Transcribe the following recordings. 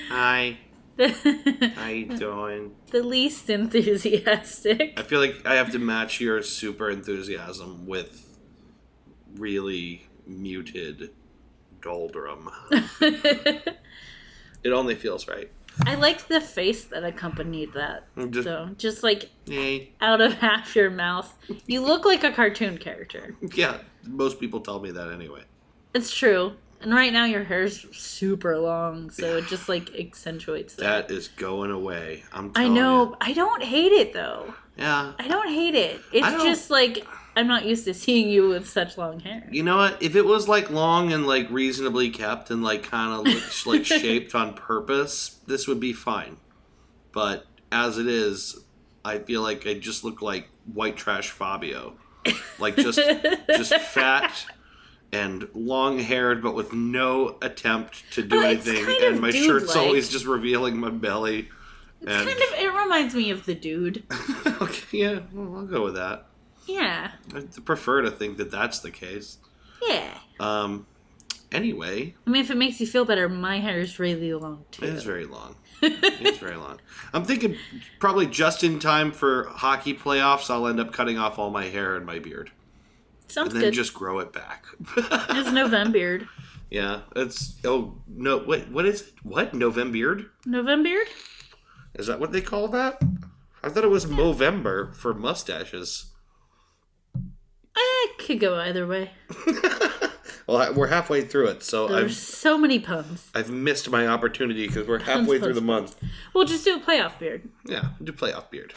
Hi. How you doing? The least enthusiastic. I feel like I have to match your super enthusiasm with really muted doldrum. It only feels right. I like the face that accompanied that. Just like yay. Out of half your mouth. You look like a cartoon character. Yeah, most people tell me that anyway. It's true. And right now your hair's super long, so it just like accentuates that. That is going away. I'm telling I know. you. I don't hate it though. Yeah. I don't hate it. It's just like I'm not used to seeing you with such long hair. You know what? If it was like long and like reasonably kept and like kind of like shaped on purpose, this would be fine. But as it is, I feel like I just look like white trash Fabio. Like just fat and long-haired, but with no attempt to do anything. And my shirt's always just revealing my belly. It reminds me of the dude. Okay, yeah, well, I'll go with that. Yeah. I prefer to think that that's the case. Yeah. Anyway. I mean, if it makes you feel better, my hair is really long, too. It is very long. It's very long. I'm thinking probably just in time for hockey playoffs, I'll end up cutting off all my hair and my beard. Sounds good. And then just grow it back. It's Novembeard. Yeah, it's... Oh, no, wait, what is it? What? Novembeard? Novembeard? Is that what they call that? I thought it was Movember for mustaches. I could go either way. Well, we're halfway through it, so There's so many puns. I've missed my opportunity because we're halfway through the month. We'll just do a playoff beard. Yeah, do playoff beard.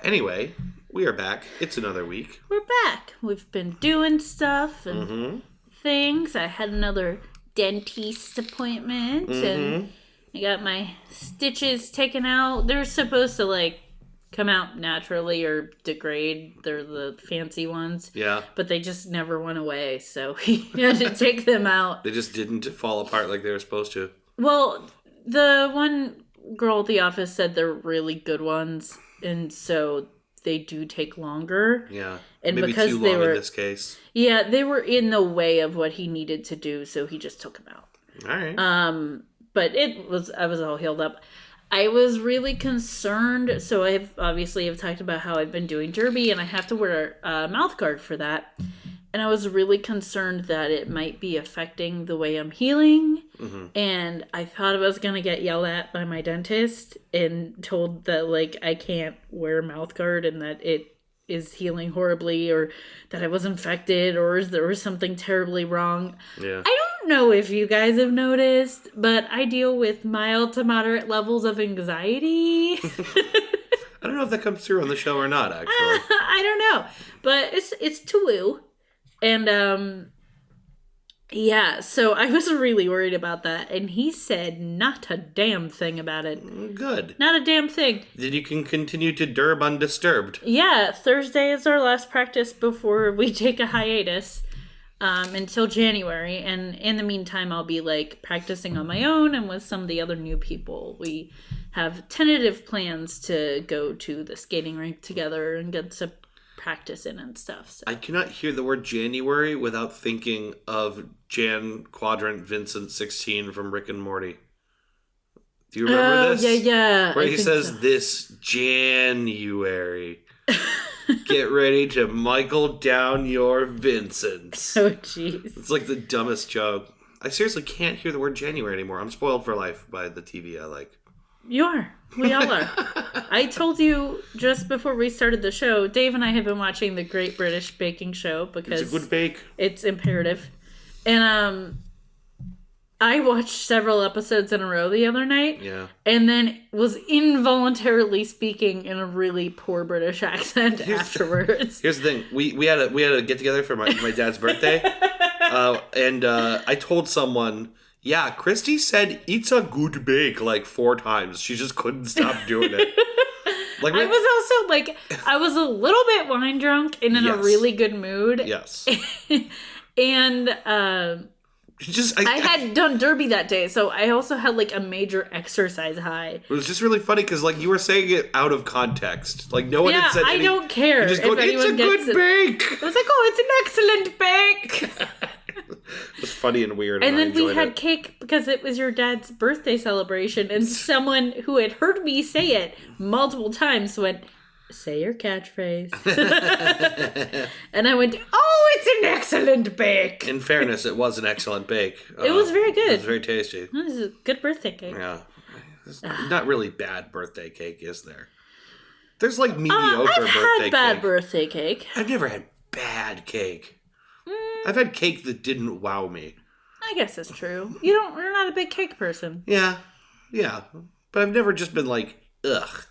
Anyway, we are back. It's another week. We're back. We've been doing stuff and things. I had another dentist appointment and I got my stitches taken out. They're supposed to like come out naturally or degrade. They're the fancy ones. Yeah. But they just never went away, so he had to take them out. They just didn't fall apart like they were supposed to. Well, the one girl at the office said they're really good ones, and so they do take longer. Yeah. And maybe because too they long were in this case. Yeah, they were in the way of what he needed to do, so he just took them out. All right. But I was all healed up. I was really concerned. So I've talked about how I've been doing derby and I have to wear a mouth guard for that. And I was really concerned that it might be affecting the way I'm healing. Mm-hmm. And I thought I was going to get yelled at by my dentist and told that like I can't wear a mouth guard and that it is healing horribly or that I was infected or there was something terribly wrong. Yeah. I don't know if you guys have noticed, but I deal with mild to moderate levels of anxiety. I don't know if that comes through on the show or not, actually. I don't know. But it's Tulu. And yeah, so I was really worried about that. And he said not a damn thing about it. Good. Not a damn thing. Then you can continue to derb undisturbed. Yeah, Thursday is our last practice before we take a hiatus until January. And in the meantime, I'll be like practicing on my own and with some of the other new people. We have tentative plans to go to the skating rink together and get some practice in and stuff. So. I cannot hear the word January without thinking of Jan Quadrant Vincent 16 from Rick and Morty. Do you remember this? Yeah. Where he says, so. This January, get ready to Michael down your Vincents. Oh, jeez. It's like the dumbest joke. I seriously can't hear the word January anymore. I'm spoiled for life by the TV I like. You are. We all are. I told you just before we started the show, Dave and I have been watching the Great British Baking Show because it's a good bake. It's imperative. And I watched several episodes in a row the other night. Yeah. And then was involuntarily speaking in a really poor British accent afterwards. Here's the thing. We had a get together for my dad's birthday. And I told someone, yeah, Christy said it's a good bake like 4 times. She just couldn't stop doing it. Like I was a little bit wine drunk and in a really good mood. Yes. And I had done derby that day, so I also had like a major exercise high. It was just really funny because like you were saying it out of context. Like no one had said anything. I don't care. Just going, it's a good bake. I was like, oh, it's an excellent bake. It was funny and weird. And I then we enjoyed had it. cake because it was your dad's birthday celebration, and someone who had heard me say it multiple times went, "Say your catchphrase." And I went, "Oh, it's an excellent bake." In fairness, it was an excellent bake. It was very good. It was very tasty. This is a good birthday cake. Yeah. It's not really bad birthday cake, is there? There's like mediocre I've birthday had cake. bad birthday cake. I've never had bad cake. I've had cake that didn't wow me. I guess that's true. You're not a big cake person. Yeah. But I've never just been like, ugh.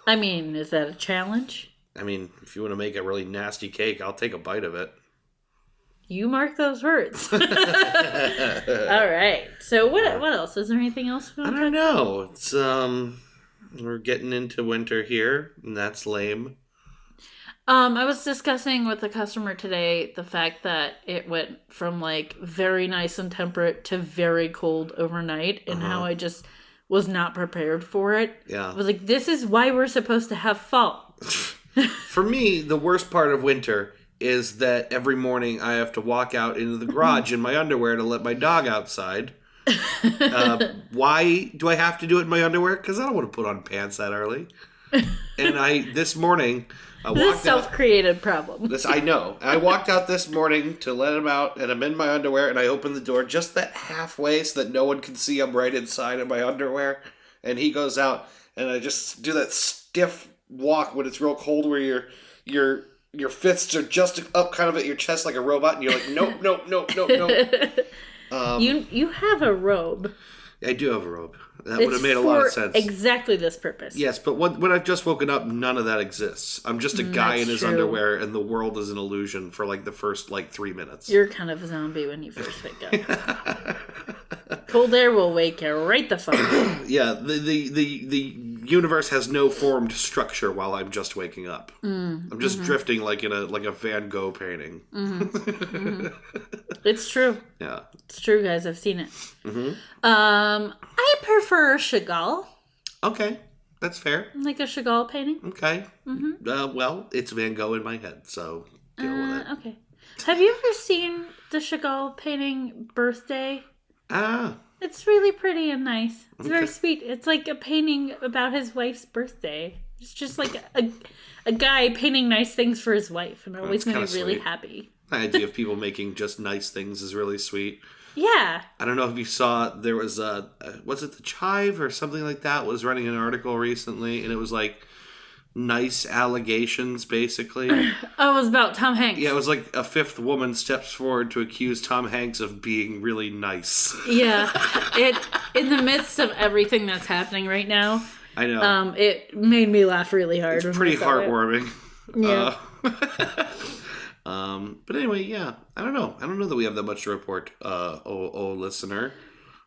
I mean, is that a challenge? I mean, if you want to make a really nasty cake, I'll take a bite of it. You mark those words. All right. So what else? Is there anything else? I don't know. It's we're getting into winter here, and that's lame. I was discussing with the customer today the fact that it went from like very nice and temperate to very cold overnight, and how I just was not prepared for it. Yeah. I was like, this is why we're supposed to have fall. For me, the worst part of winter is that every morning I have to walk out into the garage in my underwear to let my dog outside. Why do I have to do it in my underwear? Because I don't want to put on pants that early. And this morning, I walked out. This is a self-created problem. I know. I walked out this morning to let him out, and I'm in my underwear, and I open the door just that halfway so that no one can see I'm right inside of my underwear. And he goes out, and I just do that stiff walk when it's real cold where your fists are just up kind of at your chest like a robot, and you're like, nope. You have a robe. I do have a robe. That would have made a lot of sense. Exactly this purpose. Yes, but when I've just woken up, none of that exists. I'm just a guy in his underwear, and the world is an illusion for like the first 3 minutes. You're kind of a zombie when you first wake up. Cold air will wake you right the fuck up. Yeah, the universe has no formed structure while I'm just waking up. I'm just drifting like in a Van Gogh painting. It's true. Yeah, it's true, guys. I've seen it. I prefer Chagall. Okay, that's fair. Like a Chagall painting. Okay. Well, it's Van Gogh in my head, so deal with it. Okay. Have you ever seen the Chagall painting Birthday? It's really pretty and nice. It's very sweet. It's like a painting about his wife's birthday. It's just like a guy painting nice things for his wife, and it always made me really happy. The idea of people making just nice things is really sweet. Yeah. I don't know if you saw, there was was it the Chive or something like that was running an article recently, and it was like nice allegations, basically. Oh, it was about Tom Hanks. Yeah, it was like a fifth woman steps forward to accuse Tom Hanks of being really nice. Yeah. In the midst of everything that's happening right now, I know. It made me laugh really hard. It's pretty heartwarming. Yeah. But anyway, yeah. I don't know that we have that much to report, listener.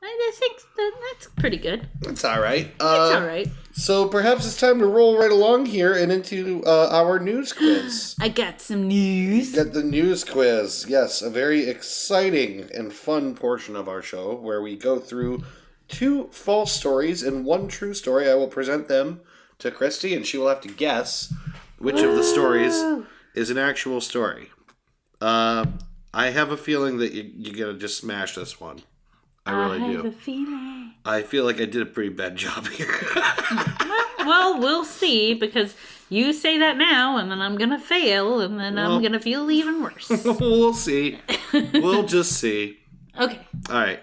I think that's pretty good. That's all right. It's all right. So perhaps it's time to roll right along here and into our news quiz. I got some news. Get the news quiz. Yes, a very exciting and fun portion of our show where we go through 2 false stories and 1 true story. I will present them to Christy, and she will have to guess which of the stories is an actual story. I have a feeling that you're going to just smash this one. I really do. I have a feeling. I feel like I did a pretty bad job here. well, we'll see, because you say that now, and then I'm going to fail, and then I'm going to feel even worse. We'll see. We'll just see. Okay. All right.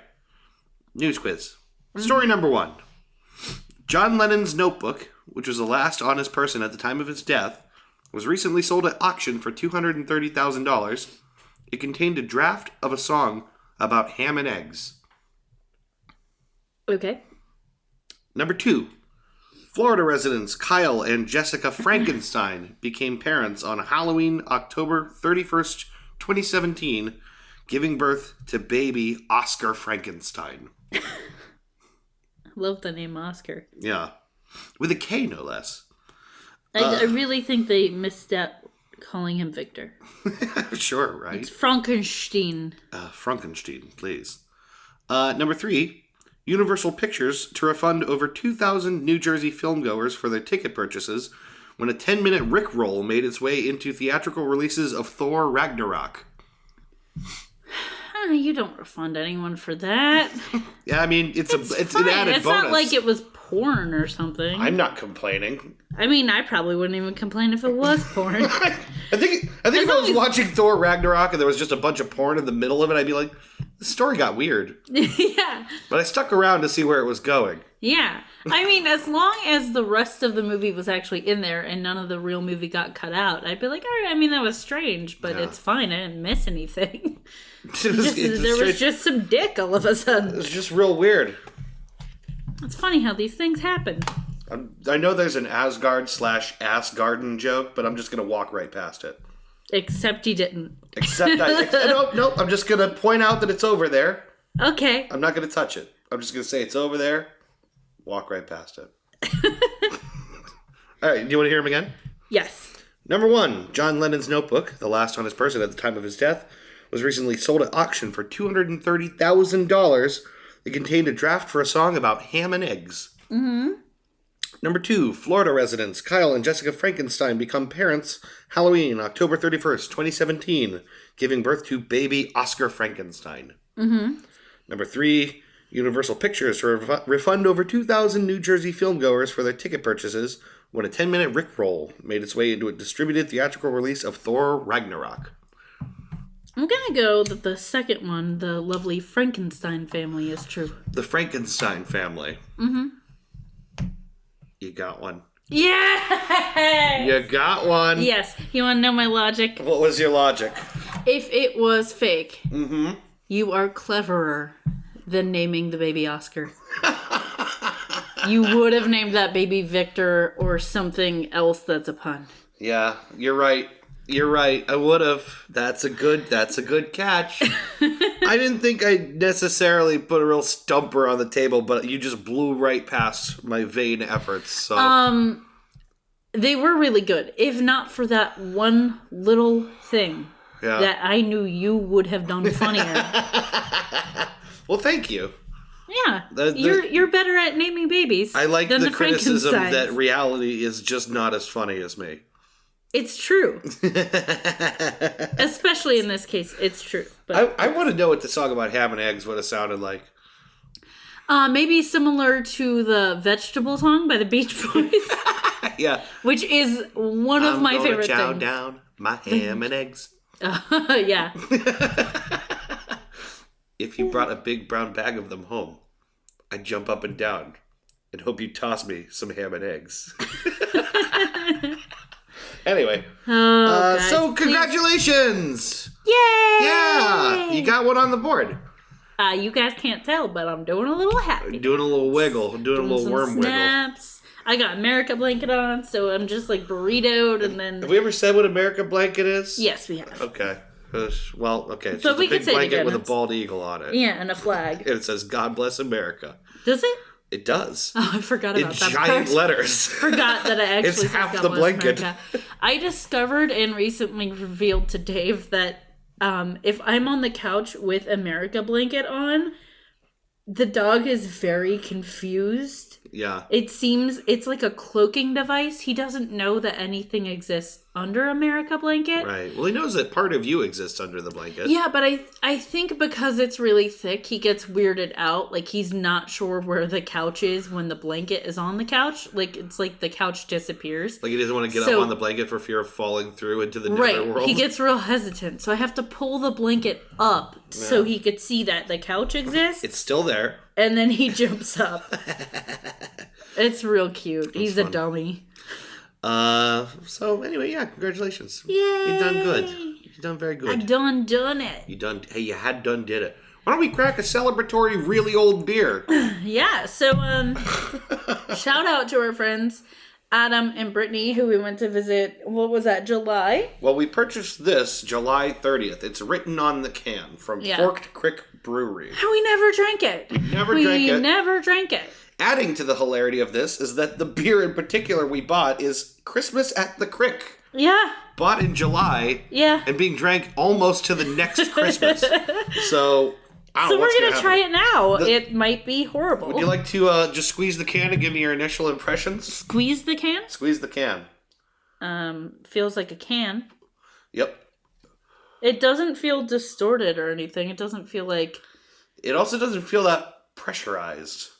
News quiz. Story number 1. John Lennon's notebook, which was the last on his person at the time of his death, was recently sold at auction for $230,000. It contained a draft of a song about ham and eggs. Okay. Number 2. Florida residents Kyle and Jessica Frankenstein became parents on Halloween, October 31st, 2017, giving birth to baby Oscar Frankenstein. Love the name Oscar. Yeah. With a K, no less. I really think they misstep calling him Victor. Sure, right? It's Frankenstein. Frankenstein, please. Number 3. Universal Pictures to refund over 2,000 New Jersey filmgoers for their ticket purchases when a 10-minute Rickroll made its way into theatrical releases of Thor Ragnarok. You don't refund anyone for that. Yeah, I mean, it's an added bonus. It's not like it was porn or something. I'm not complaining. I mean, I probably wouldn't even complain if it was porn. I think if I was watching Thor Ragnarok and there was just a bunch of porn in the middle of it, I'd be like, the story got weird. Yeah. But I stuck around to see where it was going. Yeah. I mean, as long as the rest of the movie was actually in there and none of the real movie got cut out, I'd be like, all right, I mean, that was strange, but it's fine. I didn't miss anything. There was just some dick all of a sudden. It was just real weird. It's funny how these things happen. I know there's an Asgard/Ass Garden joke, but I'm just going to walk right past it. Except you didn't. Nope. I'm just going to point out that it's over there. Okay. I'm not going to touch it. I'm just going to say it's over there. Walk right past it. All right. Do you want to hear him again? Yes. Number 1, John Lennon's notebook, the last on his person at the time of his death, was recently sold at auction for $230,000. It contained a draft for a song about ham and eggs. Mm-hmm. Number 2, Florida residents Kyle and Jessica Frankenstein become parents Halloween, October 31st, 2017, giving birth to baby Oscar Frankenstein. Mm-hmm. Number 3, Universal Pictures refund over 2,000 New Jersey filmgoers for their ticket purchases when a 10-minute Rickroll made its way into a distributed theatrical release of Thor Ragnarok. I'm gonna go that the second one, the lovely Frankenstein family, is true. The Frankenstein family. Mm-hmm. You got one. Yes! You got one. Yes. You want to know my logic? What was your logic? If it was fake, mm-hmm. you are cleverer than naming the baby Oscar. You would have named that baby Victor or something else that's a pun. Yeah, you're right. You're right. I would have. That's a good catch. I didn't think I necessarily put a real stumper on the table, but you just blew right past my vain efforts. So they were really good. If not for that one little thing that I knew you would have done funnier. Well, thank you. Yeah, you're better at naming babies. I like than the criticism that reality is just not as funny as me. It's true. Especially in this case, it's true. But I want to know what the song about ham and eggs would have sounded like. Maybe similar to the vegetable song by the Beach Boys. Yeah. Which is one of my favorite things. I'm gonna chow down my ham and eggs. Yeah. If you brought a big brown bag of them home, I'd jump up and down and hope you toss me some ham and eggs. Anyway, guys, so congratulations! Yay! Yeah, you got one on the board. You guys can't tell, but I'm doing a little happy. Doing a little wiggle, doing a little worm snaps. Wiggle. I got America blanket on, so I'm just like burritoed, and then. Have we ever said what America blanket is? Yes, we have. Okay. Well, okay. It's so just a big blanket with a bald eagle on it. Yeah, and a flag. And it says "God bless America." Does it? It does. Oh, I forgot about that. In giant letters. Forgot that I actually it's half the blanket. America. I discovered and recently revealed to Dave that if I'm on the couch with America blanket on, the dog is very confused. Yeah. It seems it's like a cloaking device. He doesn't know that anything exists under America blanket. Right. Well, he knows that part of you exists under the blanket. Yeah, but I think because it's really thick, he gets weirded out. Like, he's not sure where the couch is when the blanket is on the couch. Like, it's like the couch disappears. Like, he doesn't want to get up on the blanket for fear of falling through into the nether world. He gets real hesitant. So I have to pull the blanket up so he could see that the couch exists. It's still there. And then he jumps up. It's real cute. He's a dummy. So anyway, yeah, congratulations. Yay! You done good. You done very good. I done it. You had done did it. Why don't we crack a celebratory really old beer? Yeah, so shout out to our friends Adam and Brittany, who we went to visit, what was that, July? Well, we purchased this July 30th. It's written on the can from Forked Creek Brewery. And we never drank it. We never drank it. Adding to the hilarity of this is that the beer in particular we bought is Christmas at the Crick. Yeah. Bought in July. Yeah. And being drank almost to the next Christmas. So, I don't know what's we're going to try it now. It might be horrible. Would you like to just squeeze the can and give me your initial impressions? Squeeze the can? Squeeze the can. Feels like a can. Yep. It doesn't feel distorted or anything. It doesn't feel like... It also doesn't feel that pressurized.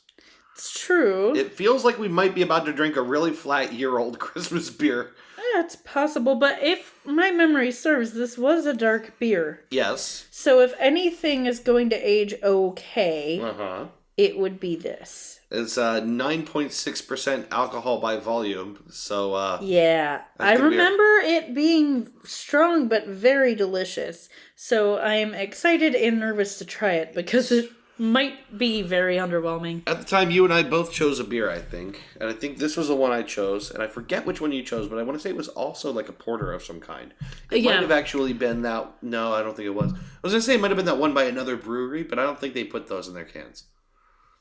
It's true. It feels like we might be about to drink a really flat year-old Christmas beer. Yeah, it's possible, but if my memory serves, this was a dark beer. Yes. So if anything is going to age okay, it would be this. It's 9.6% alcohol by volume, so... yeah, I remember it being strong but very delicious. So I'm excited and nervous to try it because it might be very underwhelming. At the time, you and I both chose a beer, I think. And I think this was the one I chose. And I forget which one you chose, but I want to say it was also like a porter of some kind. It might have actually been that... No, I don't think it was. I was going to say it might have been that one by another brewery, but I don't think they put those in their cans.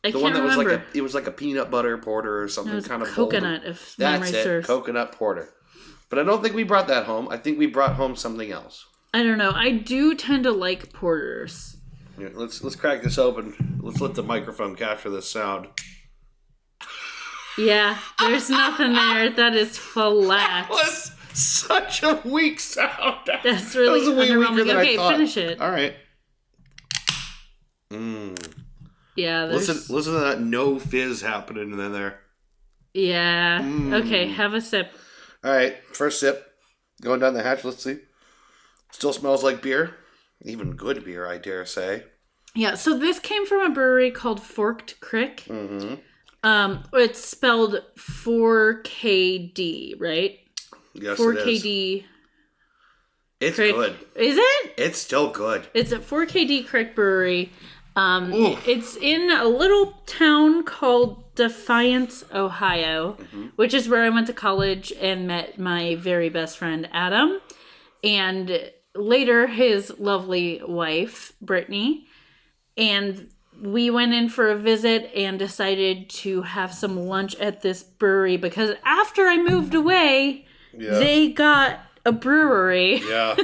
I the can't one that remember. was like a peanut butter porter or something kind of coconut, if memory serves. Coconut porter. But I don't think we brought that home. I think we brought home something else. I don't know. I do tend to like porters. Yeah, let's crack this open. Let's let the microphone capture this sound. Yeah, there's nothing there. That is flat. That was such a weak sound. That's really underwhelming. Okay, finish it. All right. Yeah, listen to that no fizz happening in there. Yeah. Okay, have a sip. All right, first sip. Going down the hatch, let's see. Still smells like beer. Even good beer, I dare say. Yeah, so this came from a brewery called Forked Creek. It's spelled 4KD, right? Yes, 4KD. It's Creek. good. Is it? It's still good. It's at 4KD Creek Brewery. It's in a little town called Defiance, Ohio, which is where I went to college and met my very best friend, Adam. And later, his lovely wife, Brittany. And we went in for a visit and decided to have some lunch at this brewery because after I moved away, they got a brewery. Yeah.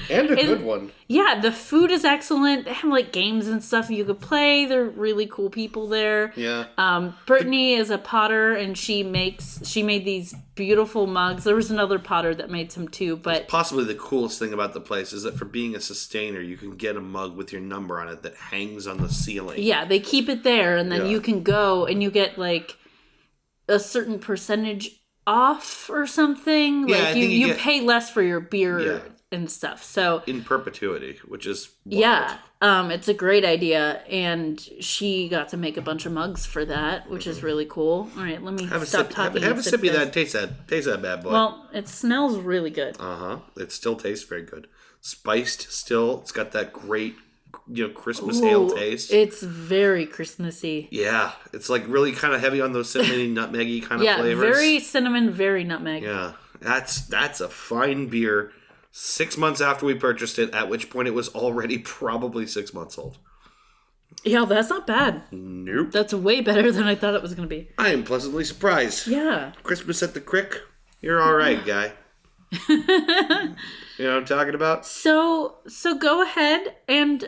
And a good one. Yeah, the food is excellent. They have like games and stuff you could play. They're really cool people there. Yeah. Brittany is a potter and she made these beautiful mugs. There was another potter that made some too, but possibly the coolest thing about the place is that for being a sustainer, you can get a mug with your number on it that hangs on the ceiling. Yeah, they keep it there and then you can go and you get like a certain percentage off or something. Yeah, like you pay less for your beer and stuff. So in perpetuity, which is wild. It's a great idea, and she got to make a bunch of mugs for that, which is really cool. All right, let me stop talking. Have a sip of that. Taste that bad boy. Well, it smells really good. It still tastes very good. Spiced still. It's got that great Christmas ale taste. It's very Christmassy. Yeah, it's like really kind of heavy on those cinnamony, nutmeggy kind of flavors. Yeah, very cinnamon, very nutmeg. Yeah, that's a fine beer. 6 months after we purchased it, at which point it was already probably 6 months old. Yeah, that's not bad. Nope. That's way better than I thought it was going to be. I am pleasantly surprised. Yeah. Christmas at the Crick, you're all right, guy. You know what I'm talking about? So go ahead and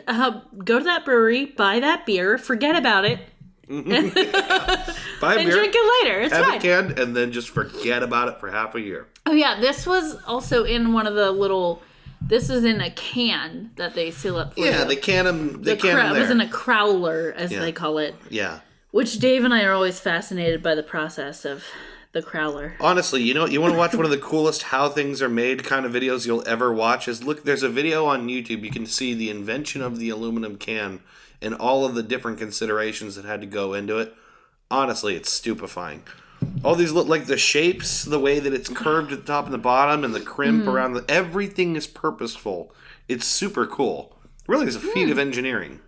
go to that brewery, buy that beer, forget about it. Buy a beer, drink it later. It's have fine. it canned, and then just forget about it for half a year. Oh yeah, this was also in one of the little. This is in a can that they seal up for you. Yeah, they can them. They can them It was in a crowler, as they call it. Yeah. Which Dave and I are always fascinated by the process of the crowler. Honestly, you want to watch one of the coolest how things are made kind of videos you'll ever watch? There's a video on YouTube. You can see the invention of the aluminum can and all of the different considerations that had to go into it. Honestly, it's stupefying. All these look like the shapes, the way that it's curved at the top and the bottom, and the crimp around everything is purposeful. It's super cool. Really, it's a feat of engineering.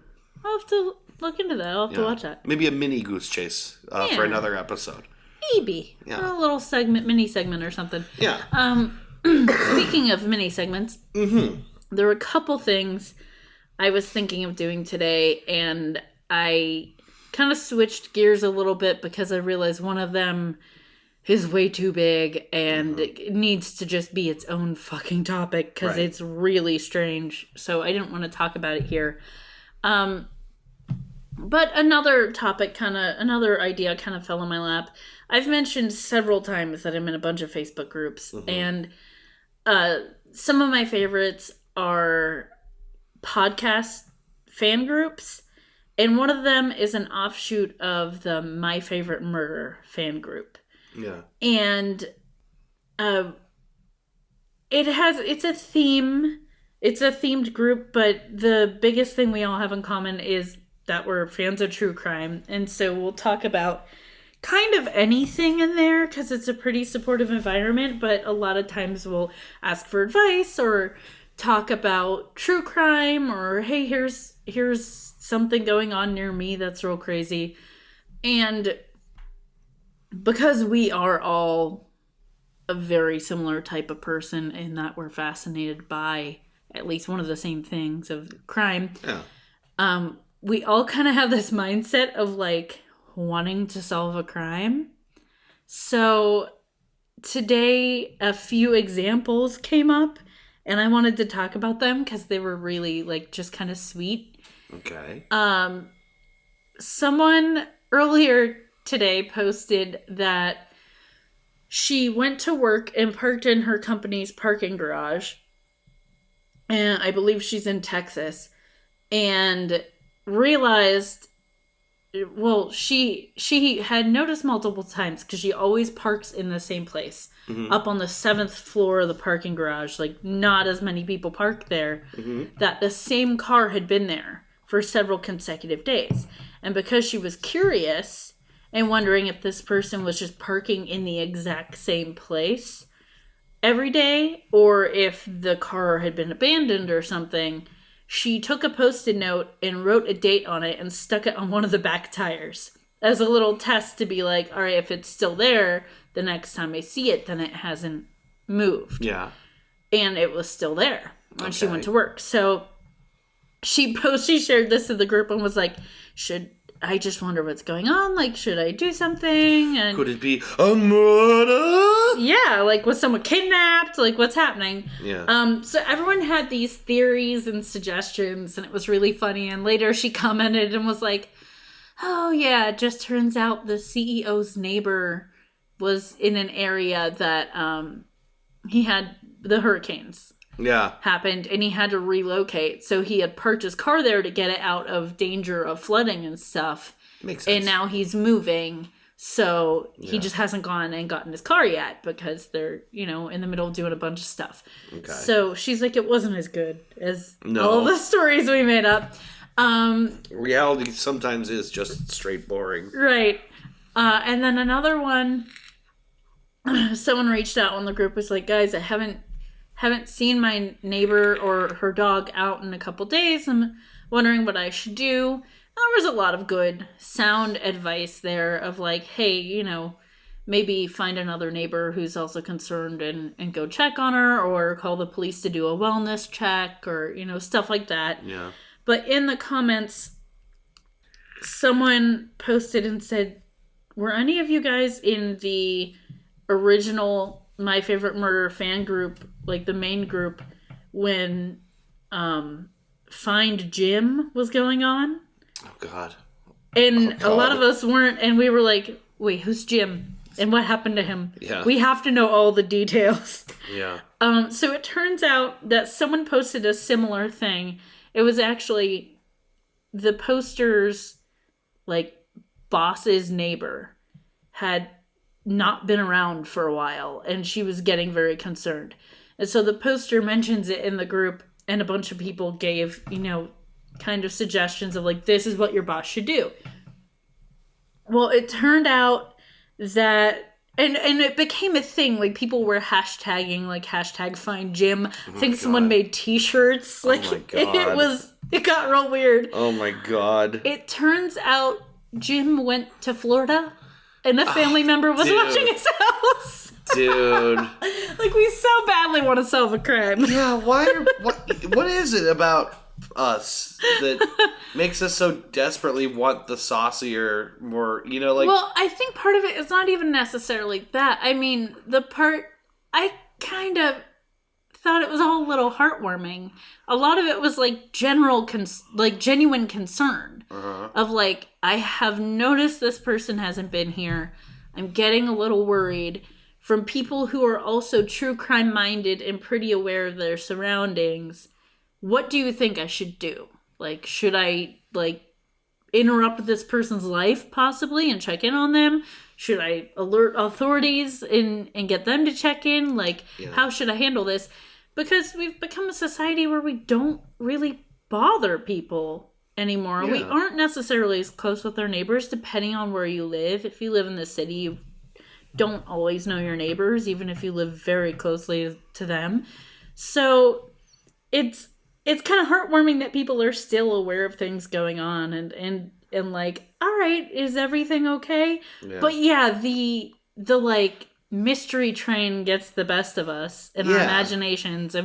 I'll have to look into that. I'll have to watch that. Maybe a mini goose chase for another episode. Maybe. A little mini segment or something. Yeah. Speaking of mini segments, there were a couple things I was thinking of doing today, and I kind of switched gears a little bit because I realized one of them is way too big and it needs to just be its own fucking topic because it's really strange. So I didn't want to talk about it here. But another idea kind of fell in my lap. I've mentioned several times that I'm in a bunch of Facebook groups, and some of my favorites are podcast fan groups, and one of them is an offshoot of the My Favorite Murder fan group. Yeah. And it's a theme. It's a themed group, but the biggest thing we all have in common is that we're fans of true crime. And so we'll talk about kind of anything in there because it's a pretty supportive environment, but a lot of times we'll ask for advice or talk about true crime or, hey, here's something going on near me that's real crazy. And because we are all a very similar type of person in that we're fascinated by at least one of the same things of crime, we all kind of have this mindset of like wanting to solve a crime. So today a few examples came up and I wanted to talk about them because they were really like just kind of sweet. Okay. Someone earlier today posted that she went to work and parked in her company's parking garage. And I believe she's in Texas. And realized, well, she had noticed multiple times because she always parks in the same place. Mm-hmm. Up on the 7th floor of the parking garage. Like, not as many people park there. Mm-hmm. That the same car had been there for several consecutive days. And because she was curious and wondering if this person was just parking in the exact same place every day or if the car had been abandoned or something, she took a Post-it note and wrote a date on it and stuck it on one of the back tires as a little test to be like, all right, if it's still there, the next time I see it, then it hasn't moved. Yeah. And it was still there when she went to work. So she shared this in the group and was like, I just wonder what's going on. Like, should I do something? And could it be a murder? Yeah, like, was someone kidnapped? Like, what's happening? Yeah. So everyone had these theories and suggestions, and it was really funny. And later she commented and was like, oh, yeah, it just turns out the CEO's neighbor was in an area that he had the hurricanes. Yeah. Happened and he had to relocate. So he had parked his car there to get it out of danger of flooding and stuff. Makes sense. And now he's moving. So he just hasn't gone and gotten his car yet because they're, in the middle of doing a bunch of stuff. Okay. So she's like, it wasn't as good as all the stories we made up. Reality sometimes is just straight boring. Right. And then another one, someone reached out on the group, was like, guys, I haven't seen my neighbor or her dog out in a couple days. I'm wondering what I should do. And there was a lot of good sound advice there of like, hey, maybe find another neighbor who's also concerned and go check on her or call the police to do a wellness check or, stuff like that. Yeah. But in the comments, someone posted and said, were any of you guys in the original My Favorite Murder fan group, like the main group, when Find Jim was going on? Oh, God. And a lot of us weren't, and we were like, wait, who's Jim? And what happened to him? Yeah. We have to know all the details. Yeah. So it turns out that someone posted a similar thing. It was actually the poster's, boss's neighbor had not been around for a while, and she was getting very concerned. And so the poster mentions it in the group, and a bunch of people gave, kind of suggestions of, this is what your boss should do. Well, it turned out that, and it became a thing, people were hashtagging, hashtag Find Jim. I think someone made t-shirts. Oh my God. It got real weird. Oh my God. It turns out Jim went to Florida. And a family member was watching his house. Dude. We so badly want to solve a crime. Yeah, what is it about us that makes us so desperately want the saucier, more, Well, I think part of it is not even necessarily that. I mean, I kind of thought it was all a little heartwarming. A lot of it was, genuine concern. Uh-huh. Of, I have noticed this person hasn't been here. I'm getting a little worried. From people who are also true crime minded and pretty aware of their surroundings. what do you think I should do? Like, should I, like, interrupt this person's life, possibly, and check in on them? Should I alert authorities and get them to check in? Like, how should I handle this? Because we've become a society where we don't really bother people anymore. We aren't necessarily as close with our neighbors, depending on where you live. If you live in the city, you don't always know your neighbors, even if you live very closely to them. So it's kind of heartwarming that people are still aware of things going on and like, all right, is everything okay? Yeah. But yeah, the like mystery train gets the best of us in our imaginations,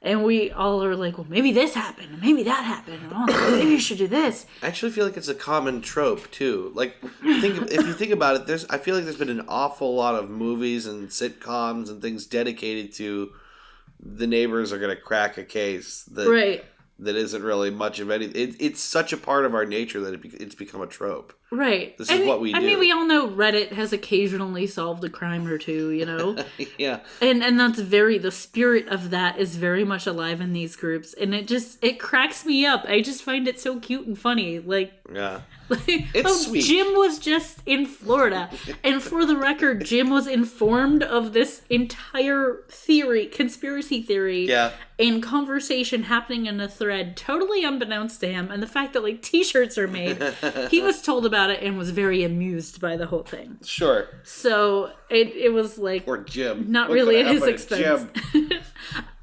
and we all are like, well, maybe this happened, maybe that happened, and maybe you should do this. I actually feel like it's a common trope too. Like, if you think about it, I feel like there's been an awful lot of movies and sitcoms and things dedicated to the neighbors are going to crack a case that isn't really much of anything. It's such a part of our nature that it's become a trope. Right. This is what we do. I mean, we all know Reddit has occasionally solved a crime or two, you know? Yeah. And that's the spirit of that is very much alive in these groups. And it cracks me up. I just find it so cute and funny. Like, yeah. It's sweet. Jim was just in Florida. And for the record, Jim was informed of this entire conspiracy theory, and conversation happening in a thread, totally unbeknownst to him. And the fact that, like, t-shirts are made, he was told about it and was very amused by the whole thing. Sure. So it was like... Or Jim. Not really at his expense.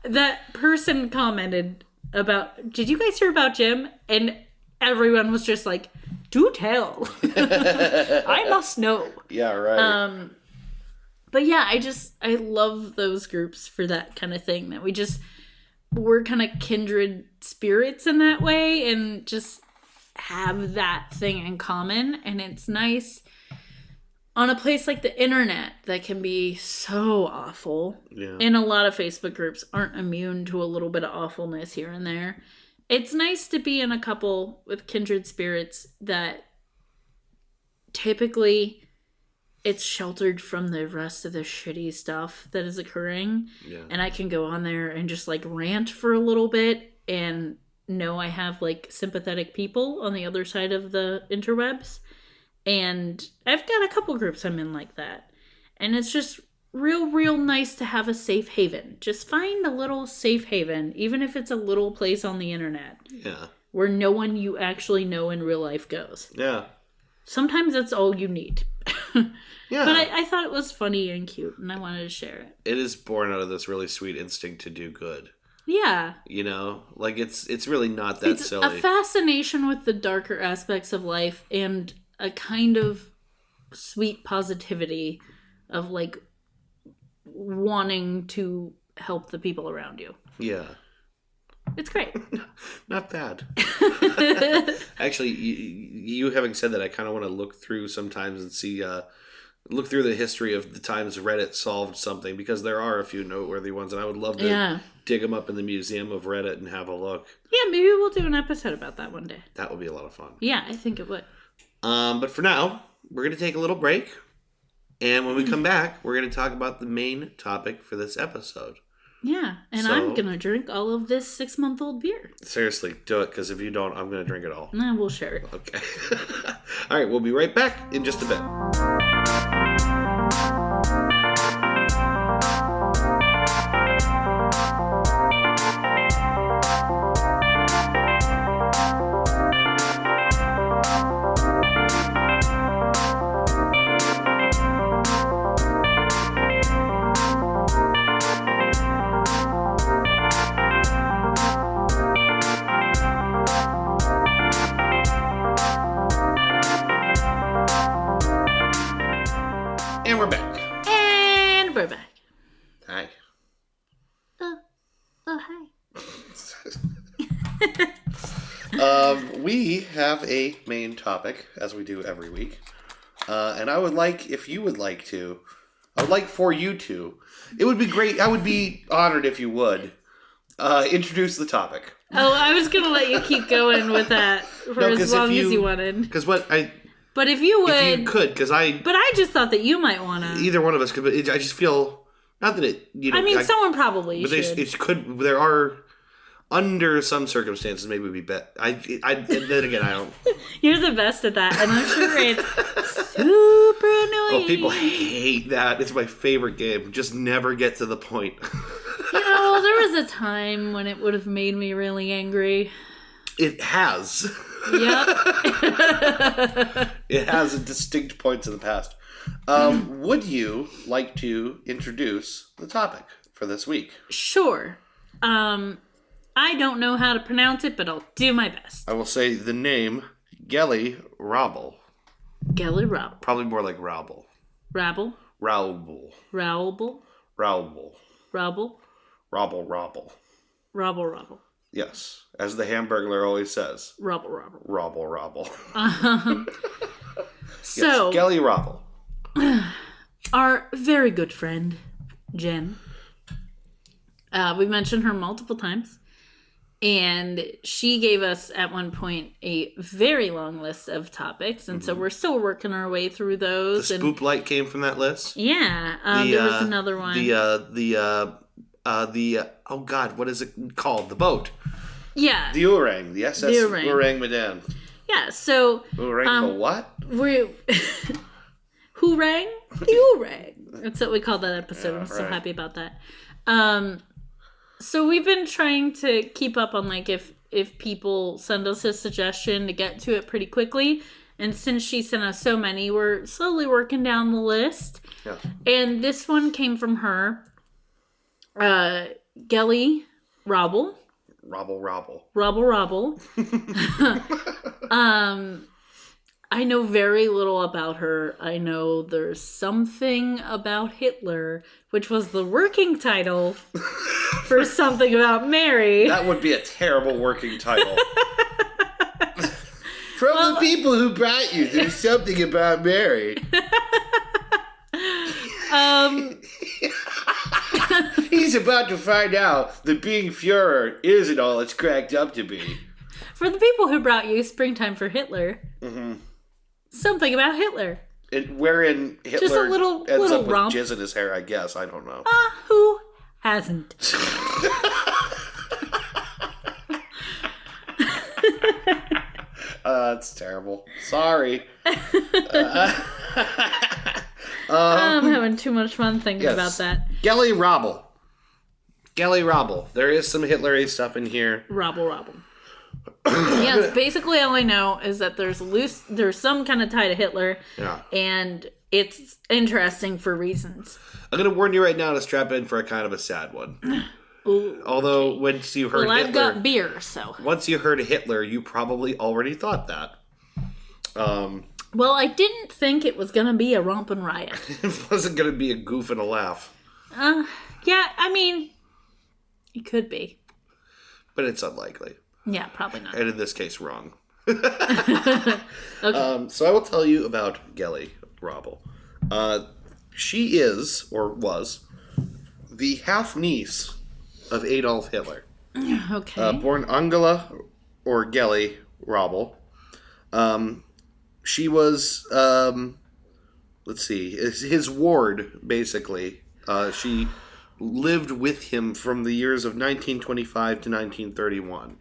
That person commented about, did you guys hear about Jim? And everyone was just like, do tell. I must know. Yeah, right. But yeah, I love those groups for that kind of thing, that we're kind of kindred spirits in that way and just have that thing in common. And it's nice on a place like the internet that can be so awful. Yeah. And a lot of Facebook groups aren't immune to a little bit of awfulness here and there. It's nice to be in a couple with kindred spirits that typically it's sheltered from the rest of the shitty stuff that is occurring. Yeah. And I can go on there and just like rant for a little bit and know I have like sympathetic people on the other side of the interwebs. And I've got a couple groups I'm in like that. And it's just real nice to have a safe haven. Just find a little safe haven, even if it's a little place on the internet. Yeah. Where no one you actually know in real life goes. Yeah. Sometimes that's all you need. Yeah. But I thought it was funny and cute, and I wanted to share it. It is born out of this really sweet instinct to do good. Yeah. You know? Like, it's really not that silly. It's a fascination with the darker aspects of life and a kind of sweet positivity of, like, wanting to help the people around you. Yeah. It's great. Not bad. Actually, you having said that, I kind of want to look through sometimes and see, look through the history of the times Reddit solved something, because there are a few noteworthy ones, and I would love to dig them up in the museum of Reddit and have a look. Yeah, maybe we'll do an episode about that one day. That would be a lot of fun. Yeah, I think it would. But for now, we're going to take a little break. And when we come back, we're going to talk about the main topic for this episode. Yeah, and I'm going to drink all of this 6-month-old beer. Seriously, do it, because if you don't, I'm going to drink it all. Nah, we'll share it. Okay. All right, we'll be right back in just a bit. And we're back. And we're back. Hi. Hi. We have a main topic, as we do every week. And I would like, if you would like to, I would like for you to, it would be great, I would be honored if you would, introduce the topic. Oh, I was going to let you keep going with that for as long as you wanted. Because But if you would... If you could, because But I just thought that you might want to... Either one of us could, but I just feel... Not that it... You know, someone probably should. It could... There are Under some circumstances, maybe would be better. And then again, I don't. You're the best at that, and I'm sure it's super annoying. Oh, people hate that. It's my favorite game. Just never get to the point. There was a time when it would have made me really angry. It has. Yep. It has a distinct points in the past. Would you like to introduce the topic for this week? Sure. I don't know how to pronounce it, but I'll do my best. I will say the name Geli Raubel. Geli Raubel. Probably more like Raubel. Rabble. Raubel. Raubel. Raubel. Raubel. Raubel. Raubel. Raubel. Raubel. Yes, as the Hamburglar always says. Raubel. Raubel. Raubel. Raubel. So, yes, Geli Raubel. Our very good friend, Jen. We mentioned her multiple times. And she gave us, at one point, a very long list of topiks. And so we're still working our way through those. The Spoop Light came from that list? Yeah. There was another one. Oh God, what is it called? The boat. Yeah. The Ourang. The SS Ourang Medan. Yeah, so... Ourang the what? Who rang? The Ourang. That's what we call that episode. I'm so happy about that. So we've been trying to keep up on, like, if people send us a suggestion to get to it pretty quickly. And since she sent us so many, we're slowly working down the list. Yeah. And this one came from her. Geli Raubel. Raubel. I know very little about her. I know there's something about Hitler, which was the working title for something about Mary. That would be a terrible working title. From the people who brought you, there's something about Mary. He's about to find out that being Führer isn't all it's cracked up to be. For the people who brought you Springtime for Hitler. Mm-hmm. Something about Hitler. Wherein Hitler just a little up romp. With jizz in his hair, I guess. I don't know. Who hasn't? That's terrible. Sorry. I'm having too much fun thinking about that. Geli Raubel. There is some Hitler-y stuff in here. Raubel. Yes, basically all I know is that there's some kind of tie to Hitler. Yeah. And it's interesting for reasons. I'm going to warn you right now to strap in for a kind of a sad one. Ooh, although, okay. Once you heard Hitler... I've got beer, so... Once you heard Hitler, you probably already thought that. Well, I didn't think it was going to be a rompin' riot. It wasn't going to be a goof and a laugh. Yeah, I mean, it could be. But it's unlikely. Yeah, probably not. And in this case, wrong. Okay. So I will tell you about Geli Raubel. She is, or was, the half-niece of Adolf Hitler. Okay. Born Angela, or Geli Raubel. She was, his ward, basically. She lived with him from the years of 1925 to 1931.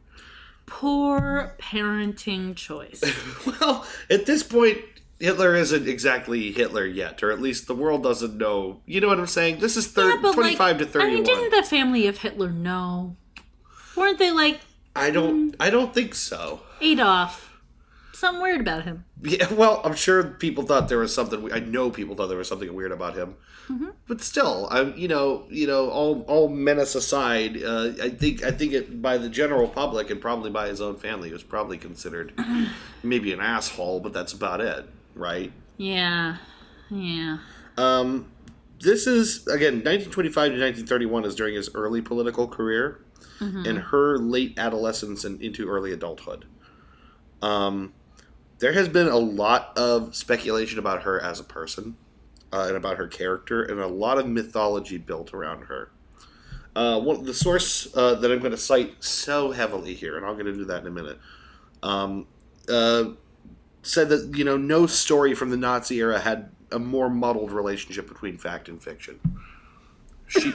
Poor parenting choice. Well, at this point, Hitler isn't exactly Hitler yet, or at least the world doesn't know. You know what I'm saying? This is 25 to 31. I mean, didn't the family of Hitler know? Weren't they like... I don't think so. Adolf. Something weird about him. Yeah, well, I'm sure people thought there was something... I know people thought there was something weird about him. Mm-hmm. But still, all menace aside, I think it, by the general public and probably by his own family, he was probably considered maybe an asshole, but that's about it, right? Yeah. This is, again, 1925 to 1931 is during his early political career, and her late adolescence and into early adulthood. There has been a lot of speculation about her as a person. And about her character, and a lot of mythology built around her. The source that I'm going to cite so heavily here, and I'll get into that in a minute, said that no story from the Nazi era had a more muddled relationship between fact and fiction.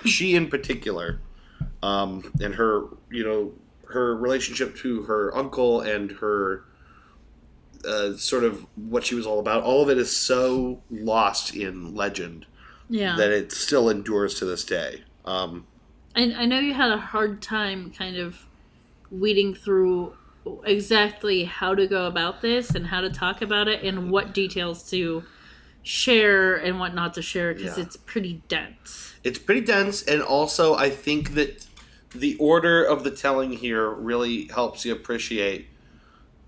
She in particular, and her her relationship to her uncle and her sort of what she was all about, all of it is so lost in legend that it still endures to this day. I know you had a hard time kind of weeding through exactly how to go about this and how to talk about it and what details to share and what not to share, because it's pretty dense. It's pretty dense, and also I think that the order of the telling here really helps you appreciate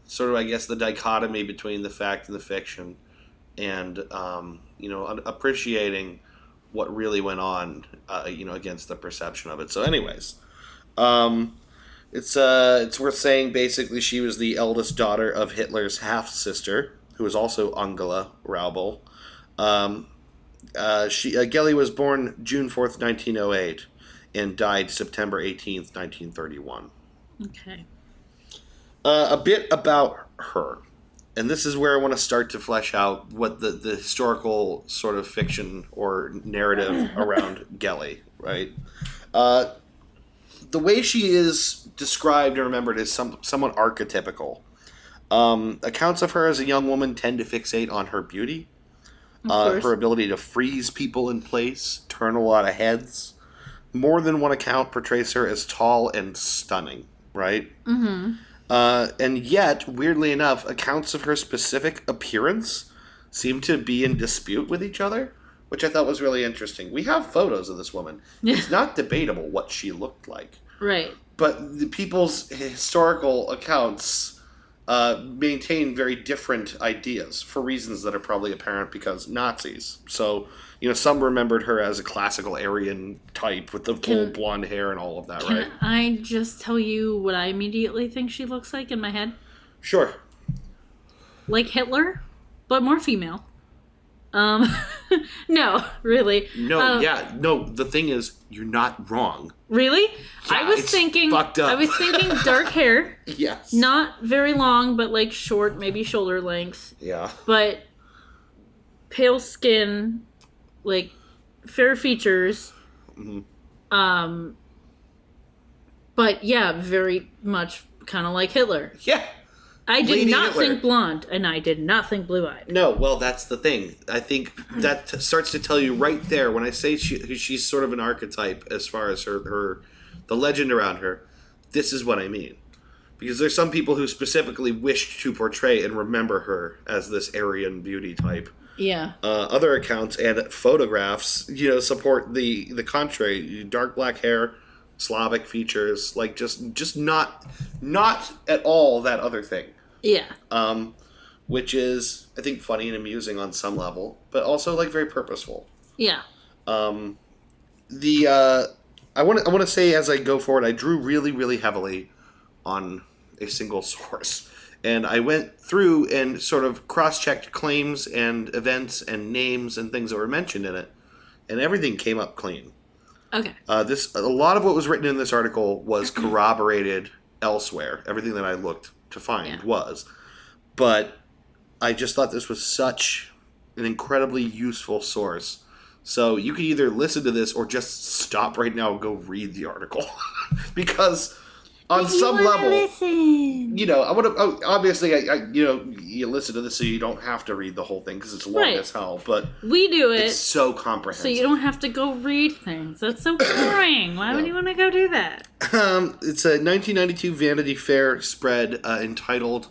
sort of, I guess, the dichotomy between the fact and the fiction, and appreciating what really went on, against the perception of it. So, anyways, it's worth saying basically she was the eldest daughter of Hitler's half sister, who was also Geli Raubel. Geli was born June 4th, 1908, and died September 18th, 1931. Okay. A bit about her. And this is where I want to start to flesh out what the historical sort of fiction or narrative around Geli, right? The way she is described and remembered is somewhat archetypical. Accounts of her as a young woman tend to fixate on her beauty, her ability to freeze people in place, turn a lot of heads. More than one account portrays her as tall and stunning, right? Mm-hmm. And yet, weirdly enough, accounts of her specific appearance seem to be in dispute with each other, which I thought was really interesting. We have photos of this woman. It's not debatable what she looked like. Right. But the people's historical accounts maintain very different ideas for reasons that are probably apparent because Nazis. So, some remembered her as a classical Aryan type with the full blonde hair and all of that, right? Can I just tell you what I immediately think she looks like in my head? Sure. Like Hitler, but more female. No, really. No, no, the thing is, you're not wrong. Really? Yeah, I was thinking fucked up. I was thinking dark hair. Yes. Not very long, but like short, maybe shoulder length. Yeah. But pale skin, like fair features. Mm-hmm. But yeah, very much kind of like Hitler. Yeah. I did not think blonde, and I did not think blue-eyed. No, well, that's the thing. I think that starts to tell you right there when I say she's sort of an archetype as far as the legend around her. This is what I mean, because there's some people who specifically wished to portray and remember her as this Aryan beauty type. Yeah. Other accounts and photographs, support the contrary. Dark black hair, Slavic features, like just not at all that other thing. Yeah. Which is, I think, funny and amusing on some level, but also like very purposeful. Yeah. I want to say as I go forward, I drew really, really heavily on a single source. And I went through and sort of cross-checked claims and events and names and things that were mentioned in it, and everything came up clean. Okay. A lot of what was written in this article was corroborated elsewhere. Everything that I looked to find was. But I just thought this was such an incredibly useful source. So you could either listen to this or just stop right now and go read the article. Because on some level, listen. I would have obviously, you listen to this so you don't have to read the whole thing because it's long as hell. But we do it. It's so comprehensive, so you don't have to go read things. That's so boring. Why would you want to go do that? It's a 1992 Vanity Fair spread entitled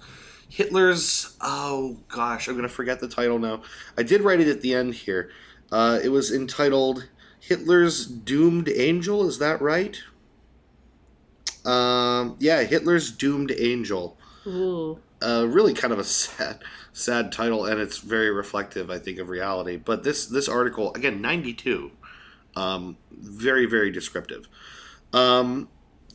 Hitler's. Oh gosh, I'm gonna forget the title now. I did write it at the end here. It was entitled Hitler's Doomed Angel. Is that right? Hitler's Doomed Angel. Ooh. Really kind of a sad title, and it's very reflective, I think, of reality. But this article, again, 92, very, very descriptive.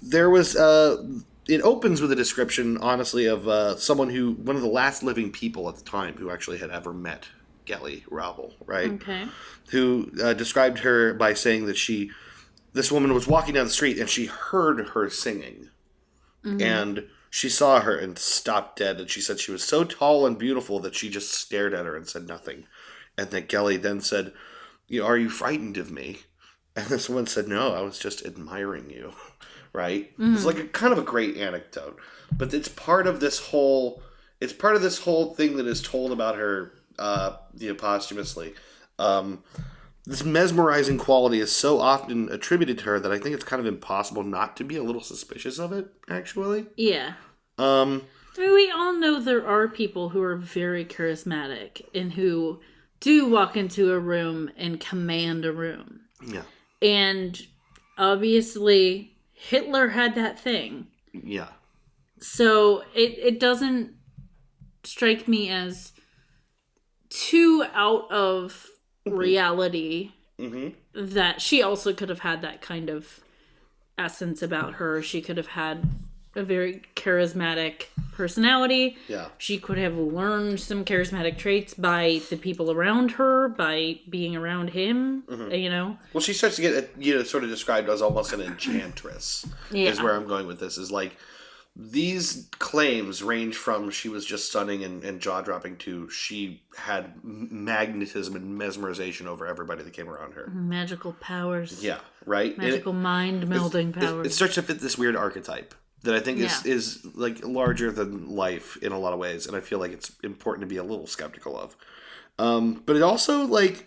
There was, it opens with a description, honestly, of one of the last living people at the time who actually had ever met Geli Raubel, right? Okay. Who described her by saying that this woman was walking down the street and she heard her singing. Mm-hmm. And she saw her and stopped dead. And she said she was so tall and beautiful that she just stared at her and said nothing. And that Geli then said, "Are you frightened of me?" And this woman said, "No, I was just admiring you." right? It's like a kind of a great anecdote, but it's part of this whole thing that is told about her, posthumously. This mesmerizing quality is so often attributed to her that I think it's kind of impossible not to be a little suspicious of it, actually. Yeah. Um, I mean, we all know there are people who are very charismatic and who do walk into a room and command a room. Yeah. And obviously, Hitler had that thing. Yeah. So it doesn't strike me as too out of reality that she also could have had that kind of essence about her. She could have had a very charismatic personality. Yeah. She could have learned some charismatic traits by the people around her, by being around him, you know? Well, she starts to get, sort of described as almost an enchantress, is where I'm going with this, is like, these claims range from she was just stunning and jaw-dropping to she had magnetism and mesmerization over everybody that came around her. Magical powers. Yeah, right? Magical mind-melding powers. It starts to fit this weird archetype that I think is like larger than life in a lot of ways, and I feel like it's important to be a little skeptical of. But it also, like,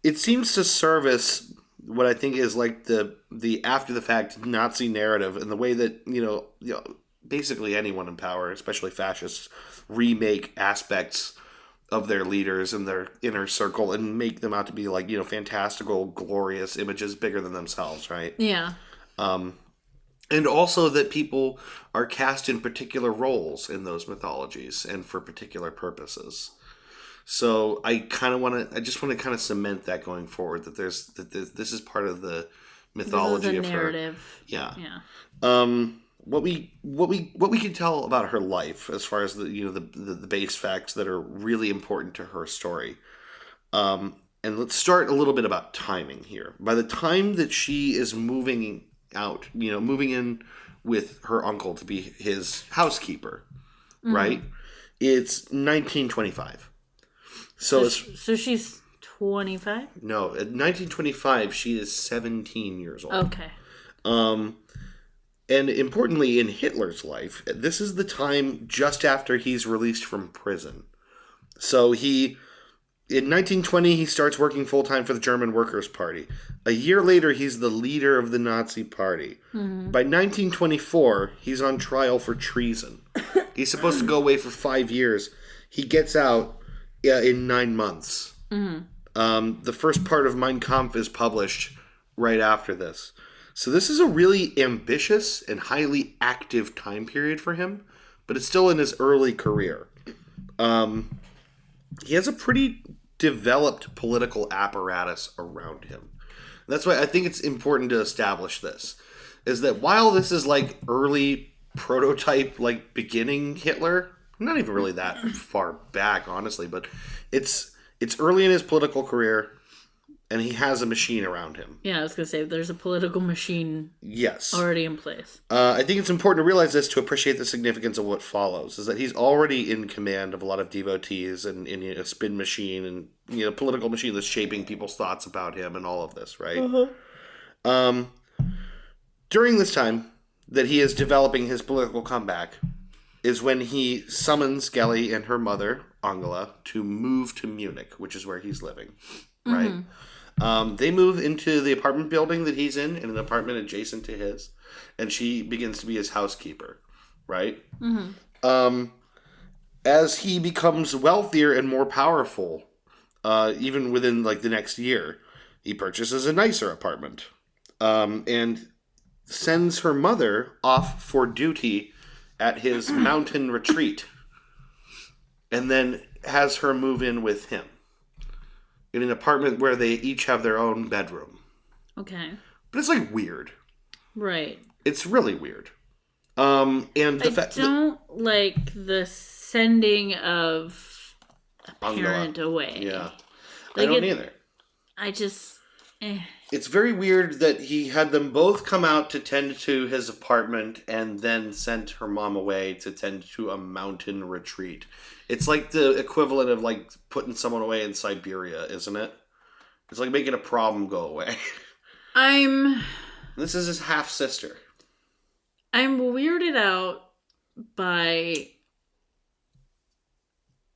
it seems to service what I think is like the after the fact Nazi narrative, and the way that basically anyone in power, especially fascists, remake aspects of their leaders and their inner circle and make them out to be like fantastical, glorious images bigger than themselves, right? Yeah. And also that people are cast in particular roles in those mythologies and for particular purposes. So I just want to kind of cement that going forward, that this is part of the mythology of narrative. Her. Yeah. Yeah. What we can tell about her life, as far as the base facts that are really important to her story. And let's start a little bit about timing here. By the time that she is moving in with her uncle to be his housekeeper, right? It's 1925. So she's 25? No, at 1925 she is 17 years old. Okay. And importantly, in Hitler's life, this is the time just after he's released from prison. So in 1920, he starts working full-time for the German Workers' Party. A year later, he's the leader of the Nazi Party. By 1924, he's on trial for treason. He's supposed to go away for 5 years. He gets out in 9 months. The first part of Mein Kampf is published right after this. So this is a really ambitious and highly active time period for him, but it's still in his early career. He has a pretty developed political apparatus around him. That's why I think it's important to establish this, is that while this is like early prototype, like beginning Hitler, not even really that far back, honestly, but it's early in his political career, and he has a machine around him. Yeah, I was going to say, there's a political machine yes, already in place. I think it's important to realize this to appreciate the significance of what follows, is that he's already in command of a lot of devotees and a spin machine and political machine that's shaping people's thoughts about him and all of this, right? During this time that he is developing his political comeback is when he summons Geli and her mother, Angela, to move to Munich, which is where he's living, right? They move into the apartment building that he's in an apartment adjacent to his, and she begins to be his housekeeper, right? As he becomes wealthier and more powerful, even within like the next year, he purchases a nicer apartment, and sends her mother off for duty at his mountain retreat, and then has her move in with him in an apartment where they each have their own bedroom. Okay. But it's like weird. Right. It's really weird. And the I don't like the sending of a parent away. Yeah. Like I don't either. I just... It's very weird that he had them both come out to tend to his apartment and then sent her mom away to tend to a mountain retreat. It's like the equivalent of like putting someone away in Siberia, isn't it? It's like making a problem go away. I'm... This is his half-sister. I'm weirded out by.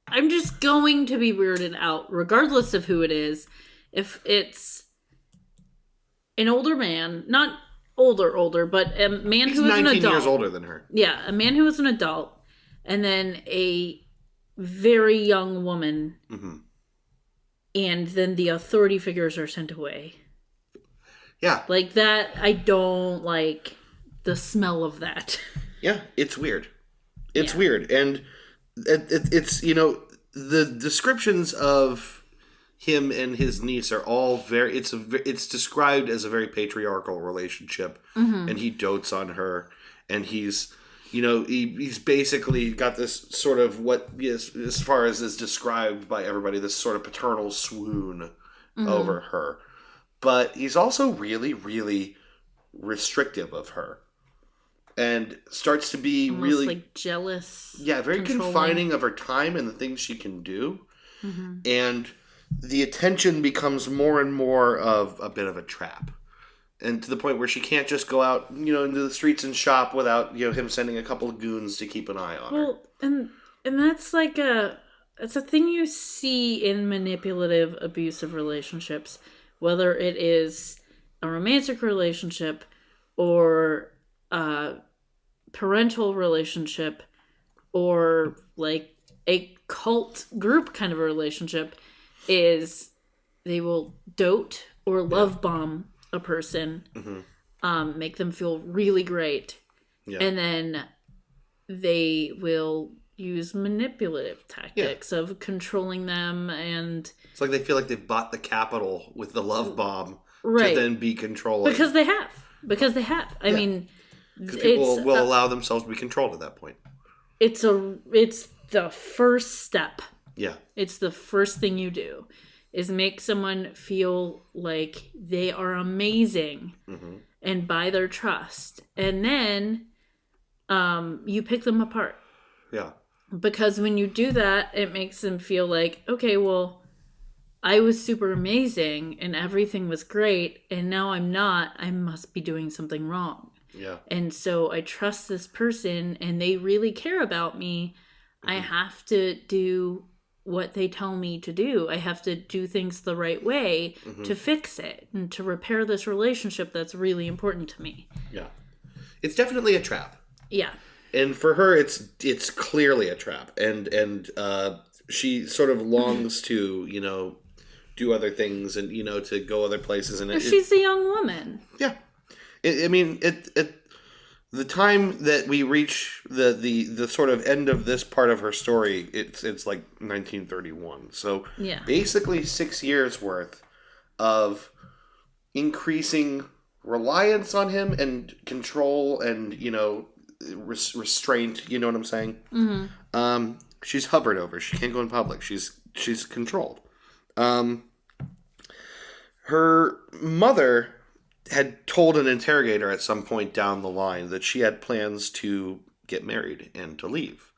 I'm just going to be weirded out, regardless of who it is. If it's an older man, not older, but a man He's who is an 19 adult. years older than her. Yeah, a man who is an adult, and then a very young woman, Mm-hmm. and then the authority figures are sent away. Yeah. Like that, I don't like the smell of that. Yeah, it's weird. It's weird. And it's, you know, the descriptions of him and his niece are all very, it's described as a very patriarchal relationship. Mm-hmm. And he dotes on her. And he's, you know, he's basically got this sort of what is, as far as is described by everybody, this sort of paternal swoon over her. But he's also really, really restrictive of her. And starts to be Almost really like jealous. Yeah, very controlling. confining of her time and the things she can do. Mm-hmm. And the attention becomes more and more of a bit of a trap. And to the point where she can't just go out, you know, into the streets and shop without, you know, him sending a couple of goons to keep an eye on her. Well, and that's like it's a thing you see in manipulative, abusive relationships, whether it is a romantic relationship or parental relationship or like a cult group kind of a relationship, is they will dote or love bomb a person, make them feel really great, and then they will use manipulative tactics of controlling them, and it's like they feel like they've bought the capital with the love bomb right. to then be controlling. Because they have. I mean, because people will allow themselves to be controlled at that point. It's the first step. Yeah. It's the first thing you do, is make someone feel like they are amazing and buy their trust. And then you pick them apart. Yeah. Because when you do that, it makes them feel like, okay, well, I was super amazing and everything was great, and now I'm not. I must be doing something wrong. Yeah. And so I trust this person and they really care about me. I have to do what they tell me to do. I have to do things the right way to fix it and to repair this relationship that's really important to me. Yeah. It's definitely a trap. Yeah. And for her, it's clearly a trap. And she sort of longs to, you know, do other things and, you know, to go other places. And she's a young woman. Yeah. I mean, the time that we reach the sort of end of this part of her story, it's like 1931. So basically 6 years worth of increasing reliance on him and control and, you know, restraint. You know what I'm saying? Mm-hmm. She's hovered over. She can't go in public. She's controlled. Her mother had told an interrogator at some point down the line that she had plans to get married and to leave.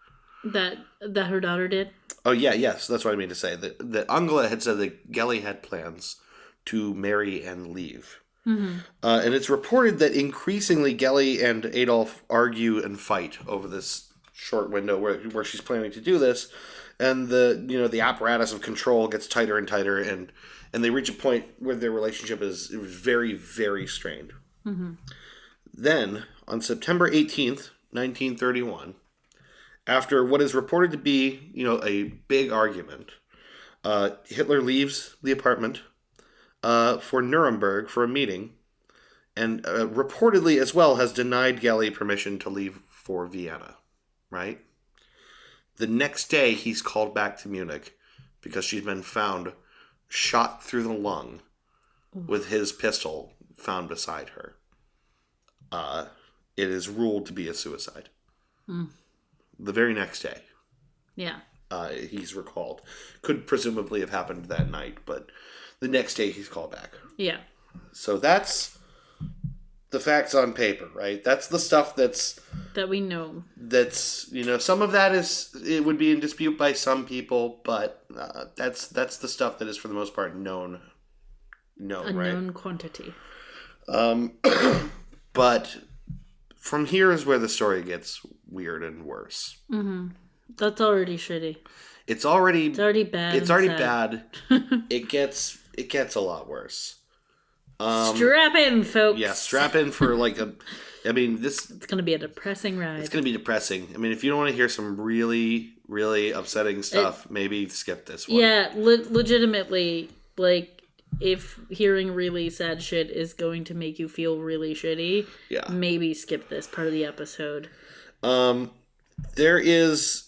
That her daughter did? Oh, yeah, yes. That's what I mean to say. That Angela had said that Geli had plans to marry and leave. Mm-hmm. And it's reported that increasingly Geli and Adolph argue and fight over this short window where she's planning to do this. And the apparatus of control gets tighter and tighter, and they reach a point where their relationship is very, very strained. Mm-hmm. Then, on September 18th, 1931, after what is reported to be, you know, a big argument, Hitler leaves the apartment for Nuremberg for a meeting, and reportedly as well has denied Geli permission to leave for Vienna, right? The next day, he's called back to Munich because she's been found shot through the lung with his pistol found beside her. It is ruled to be a suicide. Mm. The very next day. Yeah. He's recalled. Could presumably have happened that night, but the next day he's called back. Yeah. So that's the facts on paper, right? That's the stuff that we know. That's, you know, some of that it would be in dispute by some people, but that's the stuff that is for the most part known, a right? known quantity. But From here is where the story gets weird and worse. Mm-hmm. That's already shitty. It's already bad. It's already bad. It gets a lot worse. Strap in, folks. Yeah, strap in for this. It's gonna be a depressing ride. It's gonna be depressing. I mean, if you don't want to hear some really, really upsetting stuff, maybe skip this one. Yeah, legitimately, like, if hearing really sad shit is going to make you feel really shitty, maybe skip this part of the episode. There is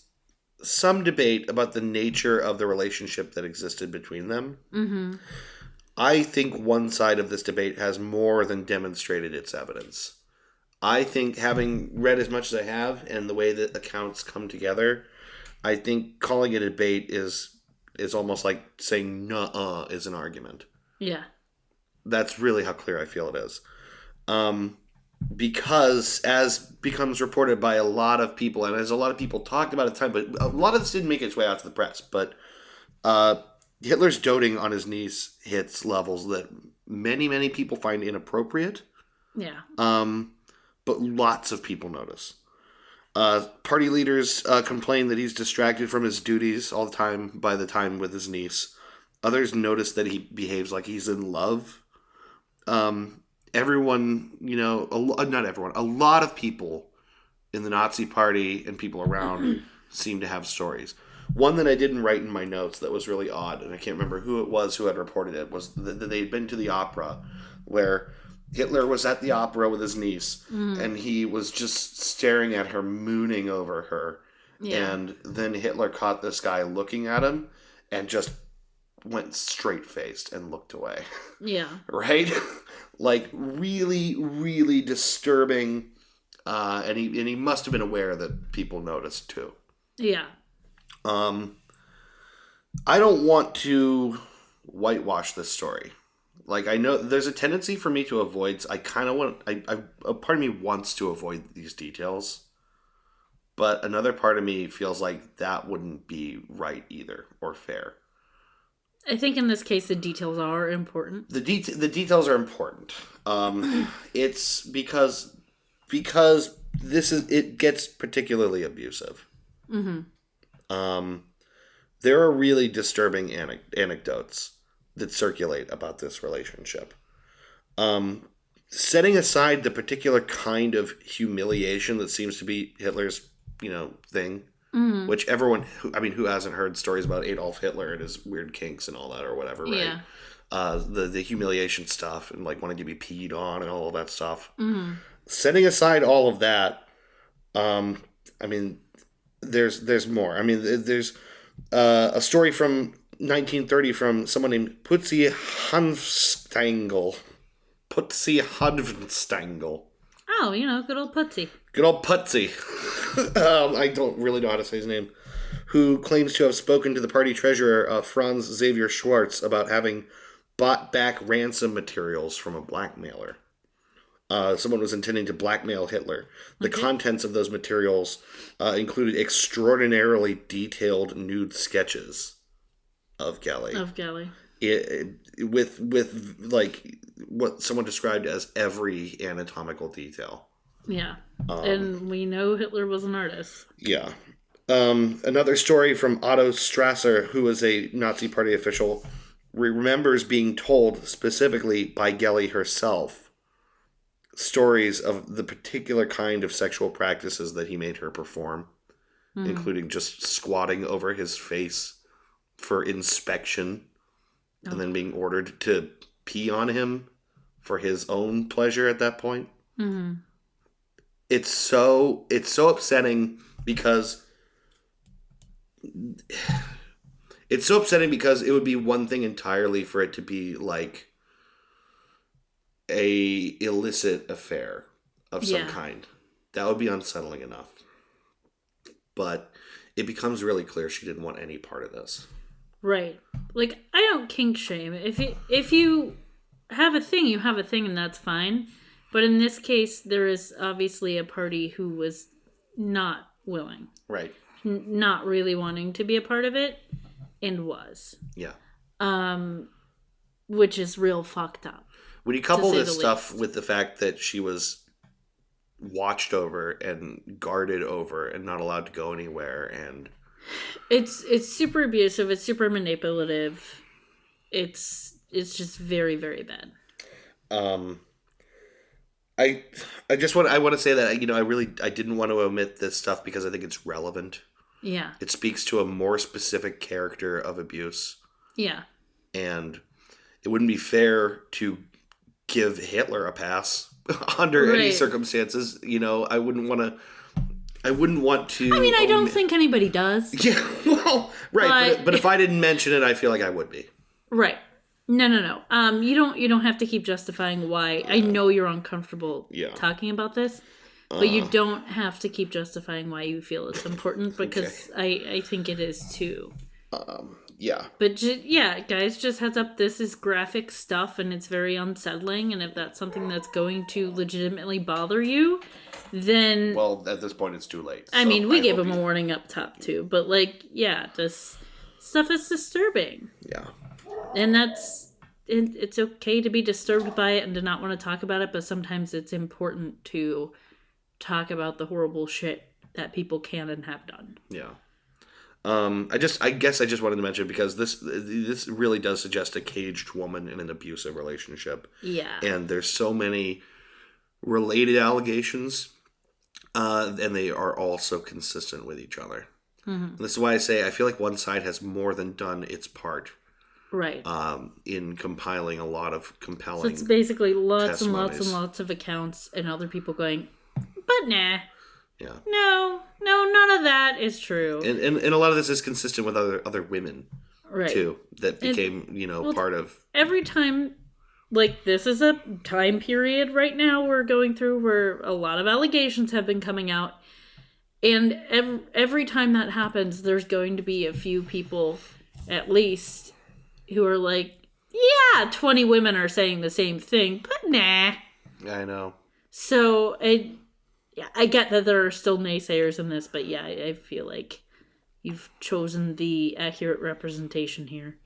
some debate about the nature of the relationship that existed between them. Mm-hmm. I think one side of this debate has more than demonstrated its evidence. I think, having read as much as I have and the way that accounts come together, I think calling it a debate is almost like saying nuh-uh is an argument. Yeah. That's really how clear I feel it is. Because, as becomes reported by a lot of people, and as a lot of people talked about at the time, but a lot of this didn't make its way out to the press, but Hitler's doting on his niece hits levels that many, many people find inappropriate. Yeah. But lots of people notice. Party leaders complain that he's distracted from his duties all the time by the time with his niece. Others notice that he behaves like he's in love. Everyone, not everyone, a lot of people in the Nazi party and people around seem to have stories. One that I didn't write in my notes that was really odd, and I can't remember who it was who had reported it, was that they'd been to the opera where Hitler was at the opera with his niece, and he was just staring at her, mooning over her. Yeah. And then Hitler caught this guy looking at him and just went straight-faced and looked away. Yeah. Right? Like, really, really disturbing. And he must have been aware that people noticed, too. Yeah. I don't want to whitewash this story. Like, I know there's a tendency for me to avoid. I kind of want. A part of me wants to avoid these details, but another part of me feels like that wouldn't be right either or fair. I think in this case the details are important. The details are important. It's because it gets particularly abusive. Mm-hmm. There are really disturbing anecdotes that circulate about this relationship. Setting aside the particular kind of humiliation that seems to be Hitler's, thing, which everyone, who hasn't heard stories about Adolf Hitler and his weird kinks and all that or whatever, right? Yeah. The humiliation stuff and like wanting to be peed on and all of that stuff. Mm-hmm. Setting aside all of that, there's more. There's a story from 1930 from someone named Putzi Hanfstangl. Oh, good old Putzi. Good old Putzi. I don't really know how to say his name. Who claims to have spoken to the party treasurer, Franz Xavier Schwartz, about having bought back ransom materials from a blackmailer. Someone was intending to blackmail Hitler. The contents of those materials included extraordinarily detailed nude sketches of Geli. With like what someone described as every anatomical detail. Yeah. And we know Hitler was an artist. Yeah. Another story from Otto Strasser, who was a Nazi party official, remembers being told specifically by Geli herself stories of the particular kind of sexual practices that he made her perform, including just squatting over his face for inspection and then being ordered to pee on him for his own pleasure at that point. Mm-hmm. It's so upsetting because it would be one thing entirely for it to be like a illicit affair of some kind. That would be unsettling enough. But it becomes really clear she didn't want any part of this. Right. Like, I don't kink shame. If you have a thing, you have a thing, and that's fine. But in this case, there is obviously a party who was not willing. Right. Not really wanting to be a part of it, and was. Yeah. Which is real fucked up. When you couple this stuff with the fact that she was watched over and guarded over and not allowed to go anywhere. And it's super abusive. It's super manipulative. It's just very, very bad. I want to say that, I didn't want to omit this stuff because I think it's relevant. Yeah. It speaks to a more specific character of abuse. Yeah. And it wouldn't be fair to give Hitler a pass under any circumstances. I wouldn't want to. I mean, I don't think anybody does. Yeah, well, right. But if I didn't mention it, I feel like I would be. Right. No. You don't have to keep justifying why. I know you're uncomfortable talking about this, but you don't have to keep justifying why you feel it's important, because I think it is too. Yeah. But guys, just heads up, this is graphic stuff and it's very unsettling, and if that's something that's going to legitimately bother you, then... Well, at this point it's too late. I mean, we gave him a warning up top too, but this stuff is disturbing. Yeah. And it's okay to be disturbed by it and to not want to talk about it, but sometimes it's important to talk about the horrible shit that people can and have done. Yeah. I guess I just wanted to mention, because this really does suggest a caged woman in an abusive relationship. Yeah. And there's so many related allegations, and they are all so consistent with each other. Mm-hmm. This is why I say I feel like one side has more than done its part. Right. In compiling a lot of compelling. So it's basically lots and lots and lots of accounts and other people going, but nah. Yeah. No, none of that is true. And a lot of this is consistent with other women, too, that became, part of... Every time, this is a time period right now we're going through where a lot of allegations have been coming out. And every time that happens, there's going to be a few people, at least, who are like, yeah, 20 women are saying the same thing, but nah. I know. So, I get that there are still naysayers in this, but I feel like you've chosen the accurate representation here.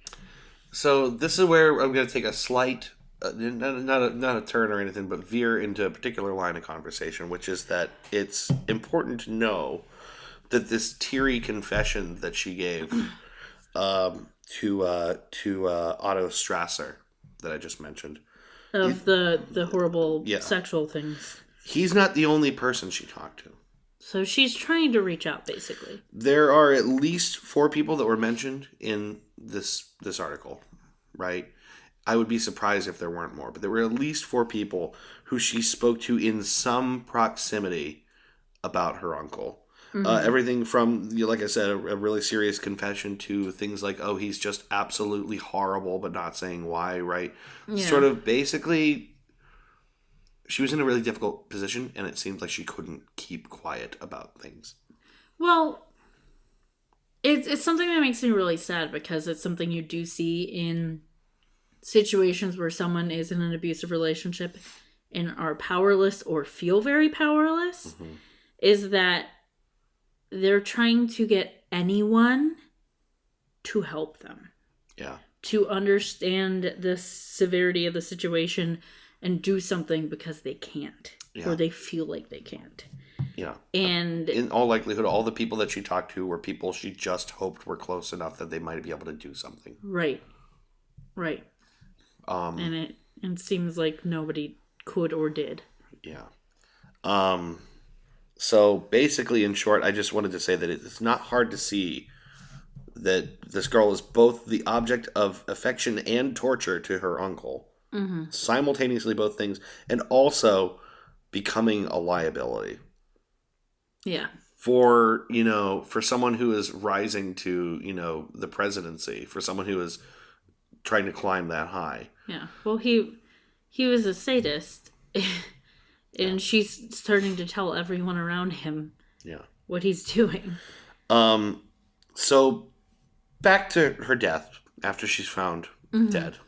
So this is where I'm going to take a slight, not a turn or anything, but veer into a particular line of conversation, which is that it's important to know that this teary confession that she gave to Otto Strasser that I just mentioned, of the horrible sexual things. He's not the only person she talked to. So she's trying to reach out, basically. There are at least 4 people that were mentioned in this article, right? I would be surprised if there weren't more, but there were at least 4 people who she spoke to in some proximity about her uncle. Mm-hmm. Everything from, like I said, a really serious confession to things like, oh, he's just absolutely horrible, but not saying why, right? Yeah. Sort of basically... She was in a really difficult position, and it seemed like she couldn't keep quiet about things. Well, it's something that makes me really sad, because it's something you do see in situations where someone is in an abusive relationship and are powerless or feel very powerless, mm-hmm. is that they're trying to get anyone to help them. Yeah. To understand the severity of the situation and do something because they can't. Yeah. Or they feel like they can't. Yeah. And in all likelihood, all the people that she talked to were people she just hoped were close enough that they might be able to do something. Right. And it seems like nobody could or did. Yeah. So basically, in short, I just wanted to say that it's not hard to see that this girl is both the object of affection and torture to her uncle. Mm-hmm. Simultaneously, both things, and also becoming a liability. Yeah. For someone who is rising to, the presidency, for someone who is trying to climb that high. Yeah. Well, he was a sadist, and she's starting to tell everyone around him what he's doing. So back to her death after she's found mm-hmm. dead.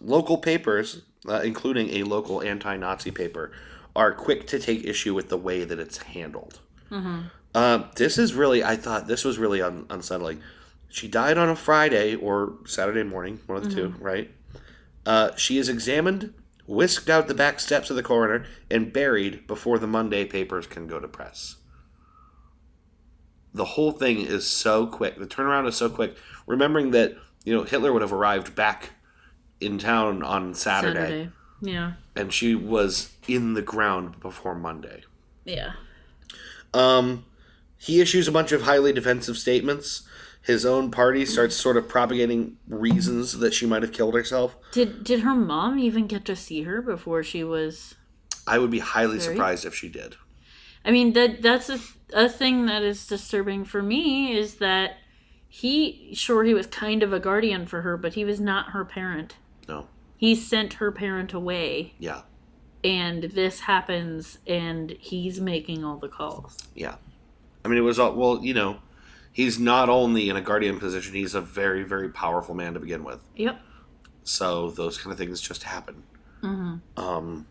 Local papers, including a local anti-Nazi paper, are quick to take issue with the way that it's handled. Mm-hmm. I thought this was really unsettling. She died on a Friday or Saturday morning, one of the mm-hmm. two, right? She is examined whisked out the back steps of the coroner, and buried before the Monday papers can go to press. The whole thing is so quick. The turnaround is so quick. Remembering that, Hitler would have arrived back in town on Saturday. Yeah. And she was in the ground before Monday. Yeah. He issues a bunch of highly defensive statements. His own party starts sort of propagating reasons that she might have killed herself. Did her mom even get to see her before she was... I would be highly surprised if she did. I mean, that's a thing that is disturbing for me, is that he was kind of a guardian for her, but he was not her parent. No. He sent her parent away. Yeah. And this happens, and he's making all the calls. Yeah. I mean, it was all... Well, he's not only in a guardian position, he's a very, very powerful man to begin with. Yep. So those kind of things just happen. Mm-hmm.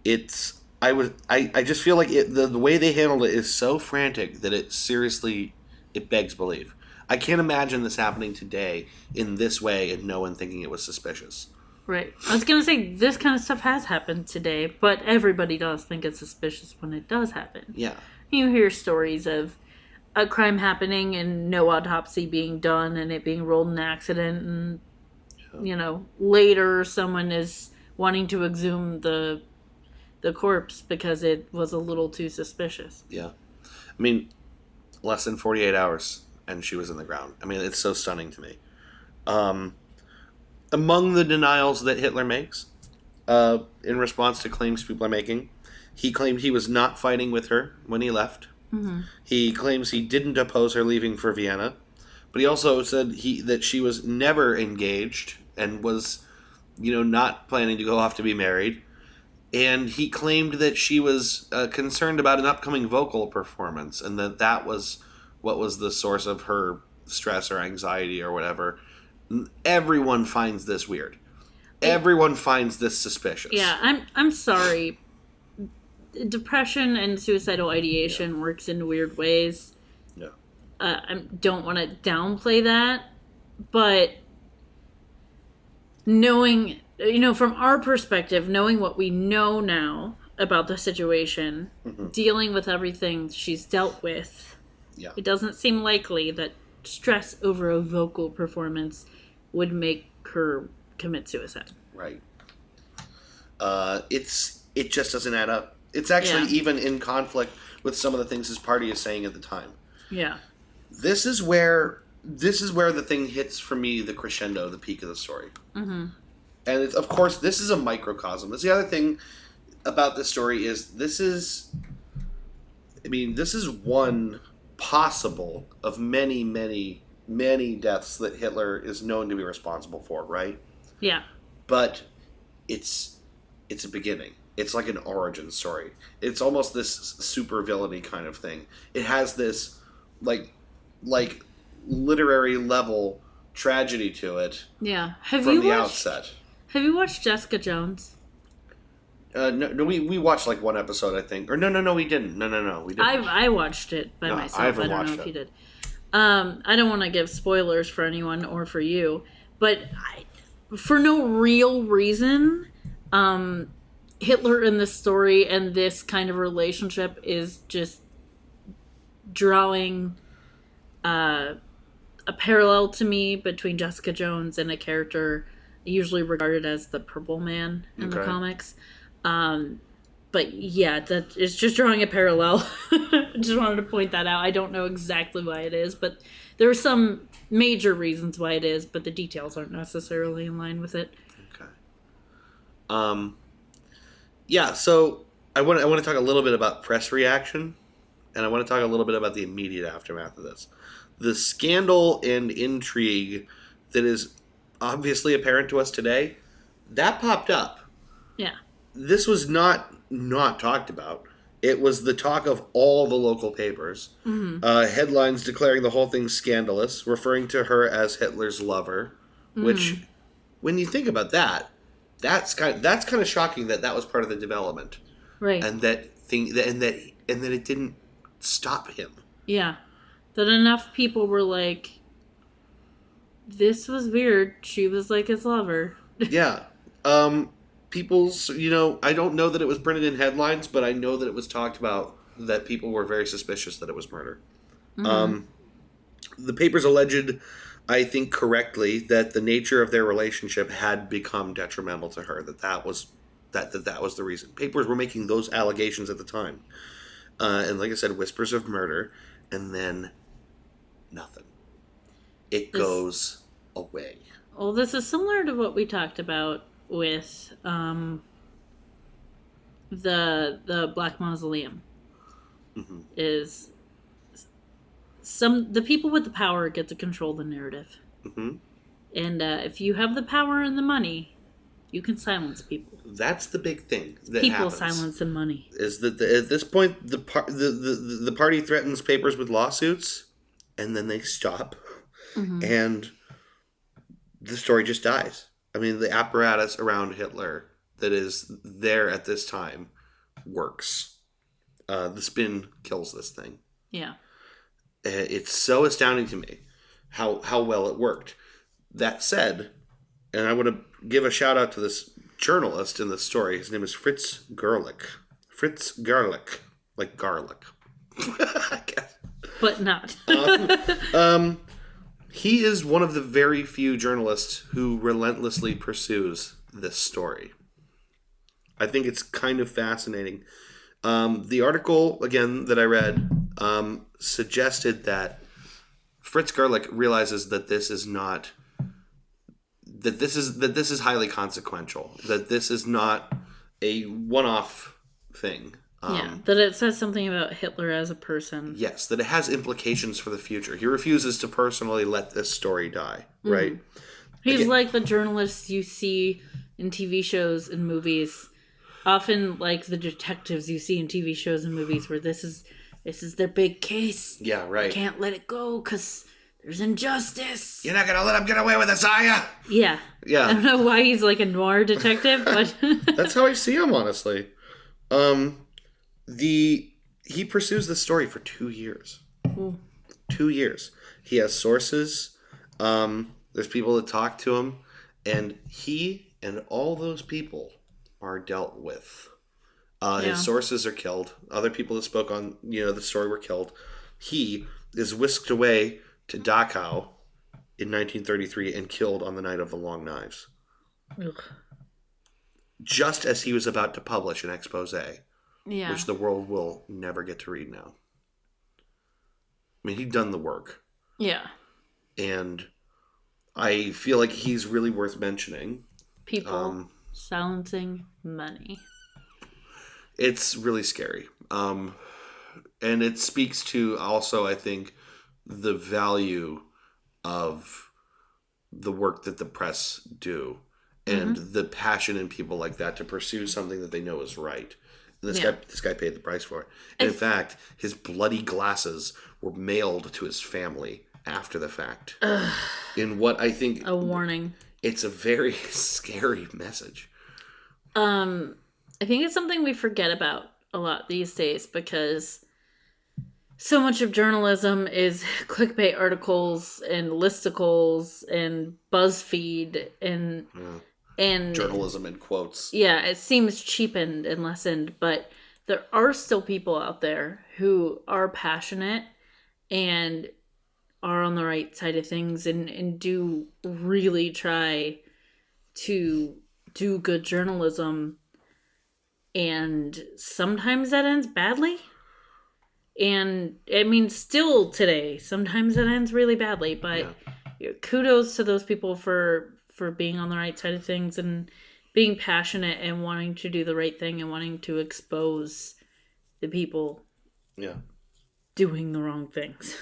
I just feel like the way they handled it is so frantic that it begs belief. I can't imagine this happening today in this way and no one thinking it was suspicious. Right. I was going to say, this kind of stuff has happened today, but everybody does think it's suspicious when it does happen. Yeah. You hear stories of a crime happening and no autopsy being done and it being rolled an accident, and, later someone is wanting to exhume the corpse because it was a little too suspicious. Yeah. I mean, less than 48 hours and she was in the ground. I mean, it's so stunning to me. Among the denials that Hitler makes, in response to claims people are making, he claimed he was not fighting with her when he left. Mm-hmm. He claims he didn't oppose her leaving for Vienna, but he also said that she was never engaged and was, not planning to go off to be married. And he claimed that she was concerned about an upcoming vocal performance, and that was what was the source of her stress or anxiety or whatever. Everyone finds this weird. Everyone finds this suspicious. Yeah, I'm sorry. Depression and suicidal ideation works in weird ways. Yeah. I don't want to downplay that, but knowing, from our perspective, knowing what we know now about the situation, dealing with everything she's dealt with, it doesn't seem likely that stress over a vocal performance would make her commit suicide. Right. It just doesn't add up. It's actually even in conflict with some of the things his party is saying at the time. Yeah. This is where the thing hits for me, the crescendo, the peak of the story. Mm-hmm. And of course, this is a microcosm. That's the other thing about this story is this is one possible of many, many, many deaths that Hitler is known to be responsible for, right? Yeah. But it's a beginning. It's like an origin story. It's almost this super villainy kind of thing. It has this like literary level tragedy to it. Yeah. From the outset. Have you watched Jessica Jones? No, we watched like one episode, I think. Or no, we didn't. No, we didn't. I watched it by myself. I don't know if you did. I don't want to give spoilers for anyone or for you, but for no real reason, Hitler in this story and this kind of relationship is just drawing a parallel to me between Jessica Jones and a character usually regarded as the Purple Man in the comics. But yeah, that is just drawing a parallel. I just wanted to point that out. I don't know exactly why it is, but there are some major reasons why it is, but the details aren't necessarily in line with it. Okay. Yeah, so I want to talk a little bit about press reaction, and I want to talk a little bit about the immediate aftermath of this. The scandal and intrigue that is obviously apparent to us today, that popped up. Yeah. This was not talked about. It was the talk of all the local papers. Mm-hmm. Headlines declaring the whole thing scandalous, referring to her as Hitler's lover, which, when you think about that, that's kind of shocking that was part of the development, right? And that it didn't stop him. Yeah, that enough people were like, "This was weird." She was like his lover. Yeah. people's, I don't know that it was printed in headlines, but I know that it was talked about that people were very suspicious that it was murder. The papers alleged, I think correctly, that the nature of their relationship had become detrimental to her. That was the reason. Papers were making those allegations at the time, and like I said, whispers of murder, and then nothing. It goes away. Well, this is similar to what we talked about with the Black Mausoleum. Is the people with the power get to control the narrative, and if you have the power and the money, you can silence people. That's the big thing that people happens. Silence and money. Is that at this point the party threatens papers with lawsuits, and then they stop, and the story just dies. I mean, the apparatus around Hitler that is there at this time works. The spin kills this thing. Yeah. It's so astounding to me how well it worked. That said, and I want to give a shout out to this journalist in this story. His name is Fritz Gerlich. Fritz Gerlich. Like garlic. I guess. But not. He is one of the very few journalists who relentlessly pursues this story. I think it's kind of fascinating. The article, again, that I read suggested that Fritz Gerlich realizes that this is not... That this is highly consequential. That this is not a one-off thing. That it says something about Hitler as a person. Yes, that it has implications for the future. He refuses to personally let this story die, right? He's like the journalists you see in TV shows and movies. Often like the detectives you see in TV shows and movies where this is their big case. Yeah, right. They can't let it go because there's injustice. You're not going to let him get away with this, are ya? Yeah. Yeah. I don't know why he's like a noir detective, but... That's how I see him, honestly. He pursues this story for 2 years. Ooh. 2 years. He has sources. There's people that talk to him. And he and all those people are dealt with. His sources are killed. Other people that spoke on the story were killed. He is whisked away to Dachau in 1933 and killed on the night of the Long Knives. Ugh. Just as he was about to publish an expose, yeah, which the world will never get to read now. I mean, he'd done the work. Yeah. And I feel like he's really worth mentioning. People silencing money. It's really scary. And it speaks to also, I think, the value of the work that the press do and the passion in people like that to pursue something that they know is right. And this guy paid the price for it. And in fact, his bloody glasses were mailed to his family after the fact. In what I think... A warning. It's a very scary message. I think it's something we forget about a lot these days because so much of journalism is clickbait articles and listicles and BuzzFeed and journalism in quotes. Yeah, it seems cheapened and lessened, but there are still people out there who are passionate and are on the right side of things and do really try to do good journalism. And sometimes that ends badly. And I mean, still today, sometimes that ends really badly. But kudos to those people for being on the right side of things and being passionate and wanting to do the right thing and wanting to expose the people doing the wrong things.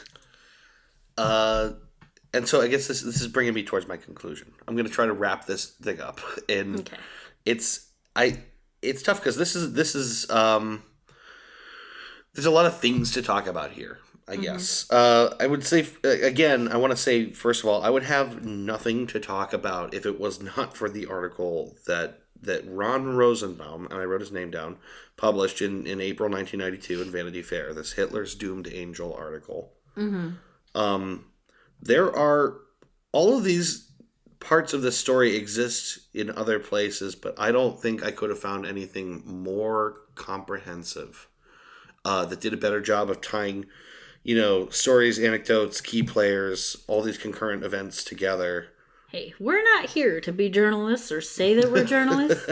And so I guess this is bringing me towards my conclusion. I'm going to try to wrap this thing up. And it's tough because this is there's a lot of things to talk about here, I guess. I would say, again, I want to say, first of all, I would have nothing to talk about if it was not for the article that Ron Rosenbaum, and I wrote his name down, published in April 1992 in Vanity Fair, this Hitler's Doomed Angel article. There are all of these parts of the story exist in other places, but I don't think I could have found anything more comprehensive that did a better job of tying, stories, anecdotes, key players, all these concurrent events together. Hey, we're not here to be journalists or say that we're journalists.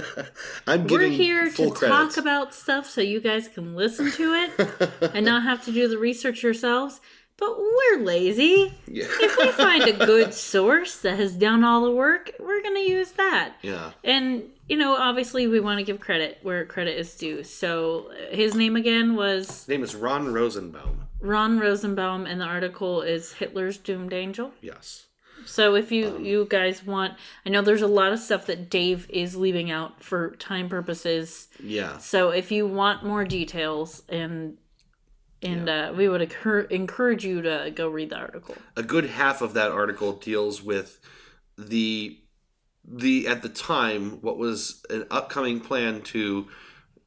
We're here to talk about stuff so you guys can listen to it and not have to do the research yourselves. But we're lazy. Yeah. If we find a good source that has done all the work, we're going to use that. Yeah. And, obviously we want to give credit where credit is due. So his name again was... His name is Ron Rosenbaum. Ron Rosenbaum, and the article is Hitler's Doomed Angel. Yes. So if you guys want... I know there's a lot of stuff that Dave is leaving out for time purposes. Yeah. So if you want more details and we would encourage you to go read the article. A good half of that article deals with the at the time, what was an upcoming plan to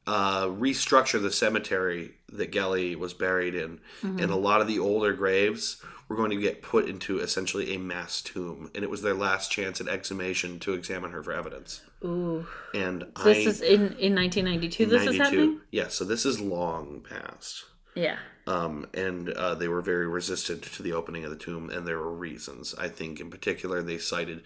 restructure the cemetery that Geli was buried in. Mm-hmm. And a lot of the older graves were going to get put into essentially a mass tomb. And it was their last chance at exhumation to examine her for evidence. Ooh. And this is in 1992 this is happening? Yeah, so this is long past. Yeah. And they were very resistant to the opening of the tomb, and there were reasons. I think in particular they cited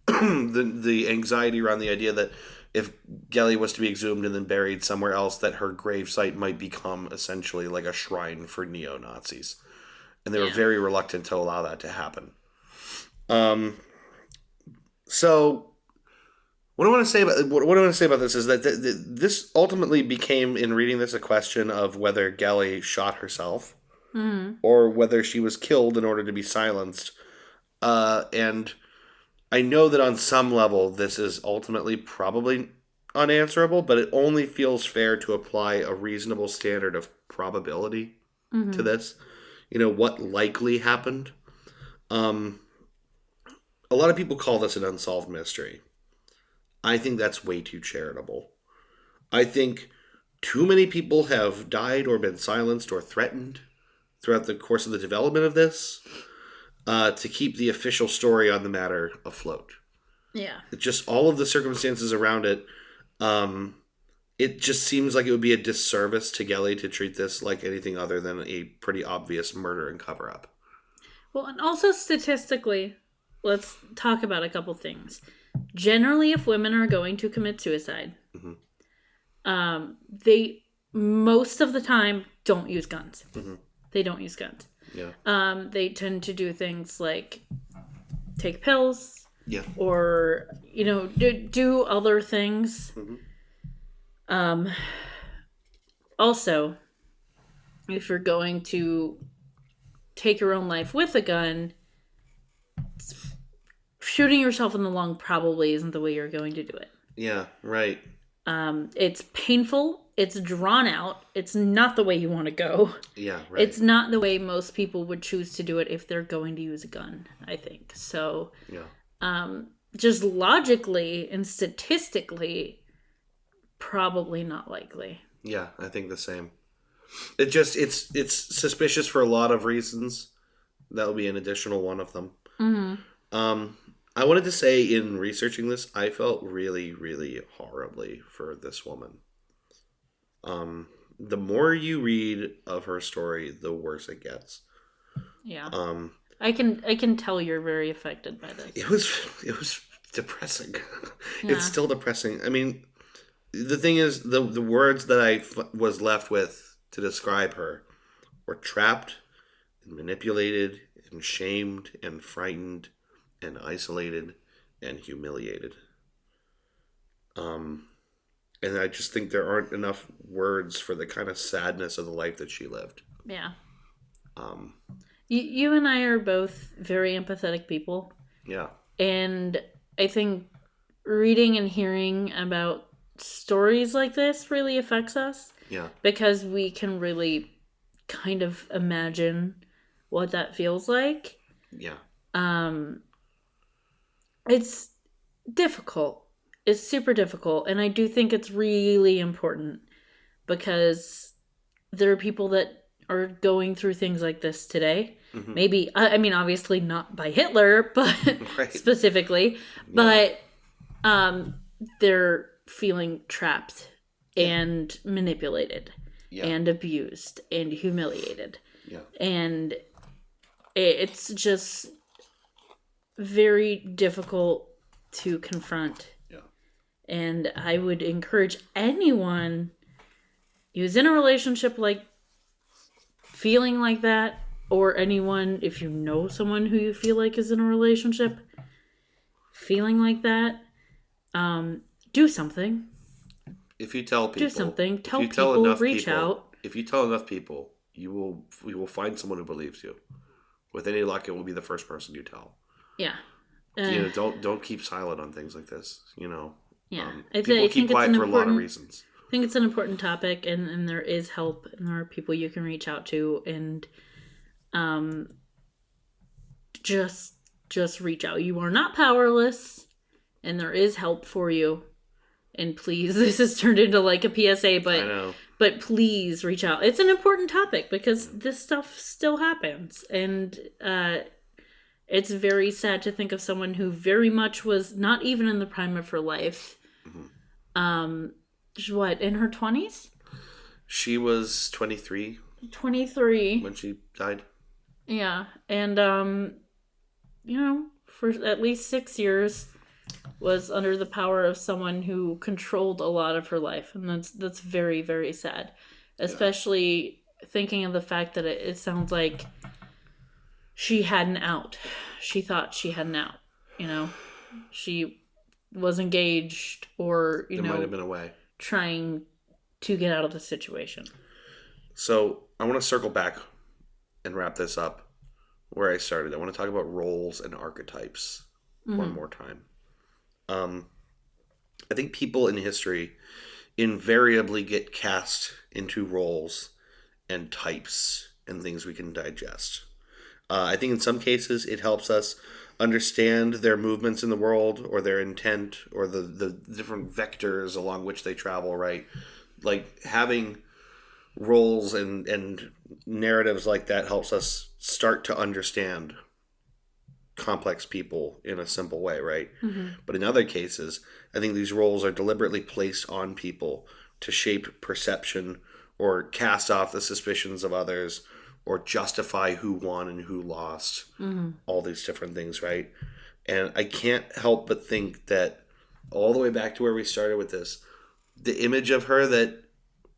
the anxiety around the idea that if Geli was to be exhumed and then buried somewhere else, that her gravesite might become essentially like a shrine for neo-Nazis. And they were very reluctant to allow that to happen. So what I want to say about this is that this ultimately became, in reading this, a question of whether Geli shot herself or whether she was killed in order to be silenced. And I know that on some level this is ultimately probably unanswerable, but it only feels fair to apply a reasonable standard of probability to this. What likely happened. A lot of people call this an unsolved mystery. I think that's way too charitable. I think too many people have died or been silenced or threatened throughout the course of the development of this to keep the official story on the matter afloat. Yeah. It's just all of the circumstances around it. It just seems like it would be a disservice to Geli to treat this like anything other than a pretty obvious murder and cover-up. Well, and also statistically, let's talk about a couple things. Generally, if women are going to commit suicide, they most of the time don't use guns. Mm-hmm. They don't use guns. Yeah. They tend to do things like take pills. Yeah. Or do other things. Mm-hmm. Also, if you're going to take your own life with a gun, shooting yourself in the lung probably isn't the way you're going to do it. Yeah, right. It's painful. It's drawn out. It's not the way you want to go. Yeah, right. It's not the way most people would choose to do it if they're going to use a gun, I think. So, just logically and statistically, probably not likely. Yeah, I think the same. It's suspicious for a lot of reasons. That will be an additional one of them. Mm-hmm. I wanted to say, in researching this, I felt really, really horribly for this woman. The more you read of her story, the worse it gets. Yeah. I can tell you're very affected by this. It was depressing. Yeah. It's still depressing. I mean, the thing is, the words that I was left with to describe her were trapped and manipulated and shamed and frightened and isolated and humiliated. And I just think there aren't enough words for the kind of sadness of the life that she lived. Yeah. You and I are both very empathetic people. Yeah. And I think reading and hearing about stories like this really affects us. Yeah. Because we can really kind of imagine what that feels like. Yeah. It's difficult. It's super difficult. And I do think it's really important because there are people that are going through things like this today. Mm-hmm. Maybe, I mean, obviously not by Hitler, but Right. specifically, but they're feeling trapped and manipulated and abused and humiliated. Yeah. And it's just very difficult to confront. Yeah. And I would encourage anyone who's in a relationship like feeling like that, or anyone, if you know someone who you feel like is in a relationship feeling like that, do something. If you tell people, do something. Tell people. Reach out. If you tell enough people, you will find someone who believes you. With any luck, it will be the first person you tell. Yeah. Don't keep silent on things like this. Yeah. People keep quiet for a lot of reasons. I think it's an important topic, and there is help, and there are people you can reach out to, and just reach out. You are not powerless, and there is help for you. And please, this has turned into like a PSA, but please reach out. It's an important topic because this stuff still happens, and it's very sad to think of someone who very much was not even in the prime of her life. Mm-hmm. What, in her 20s? She was 23. 23 when she died. Yeah, and for at least 6 years was under the power of someone who controlled a lot of her life, and that's very, very sad. Especially thinking of the fact that it sounds like she had an out. She thought she had an out. She was engaged, or there might have been a way trying to get out of the situation. So I want to circle back and wrap this up where I started. I want to talk about roles and archetypes one more time. I think people in history invariably get cast into roles and types and things we can digest. I think in some cases it helps us understand their movements in the world, or their intent, or the different vectors along which they travel, right? Like having roles and narratives like that helps us start to understand complex people in a simple way, right? Mm-hmm. But in other cases, I think these roles are deliberately placed on people to shape perception, or cast off the suspicions of others, or justify who won and who lost. Mm-hmm. All these different things, right? And I can't help but think that all the way back to where we started with this, the image of her that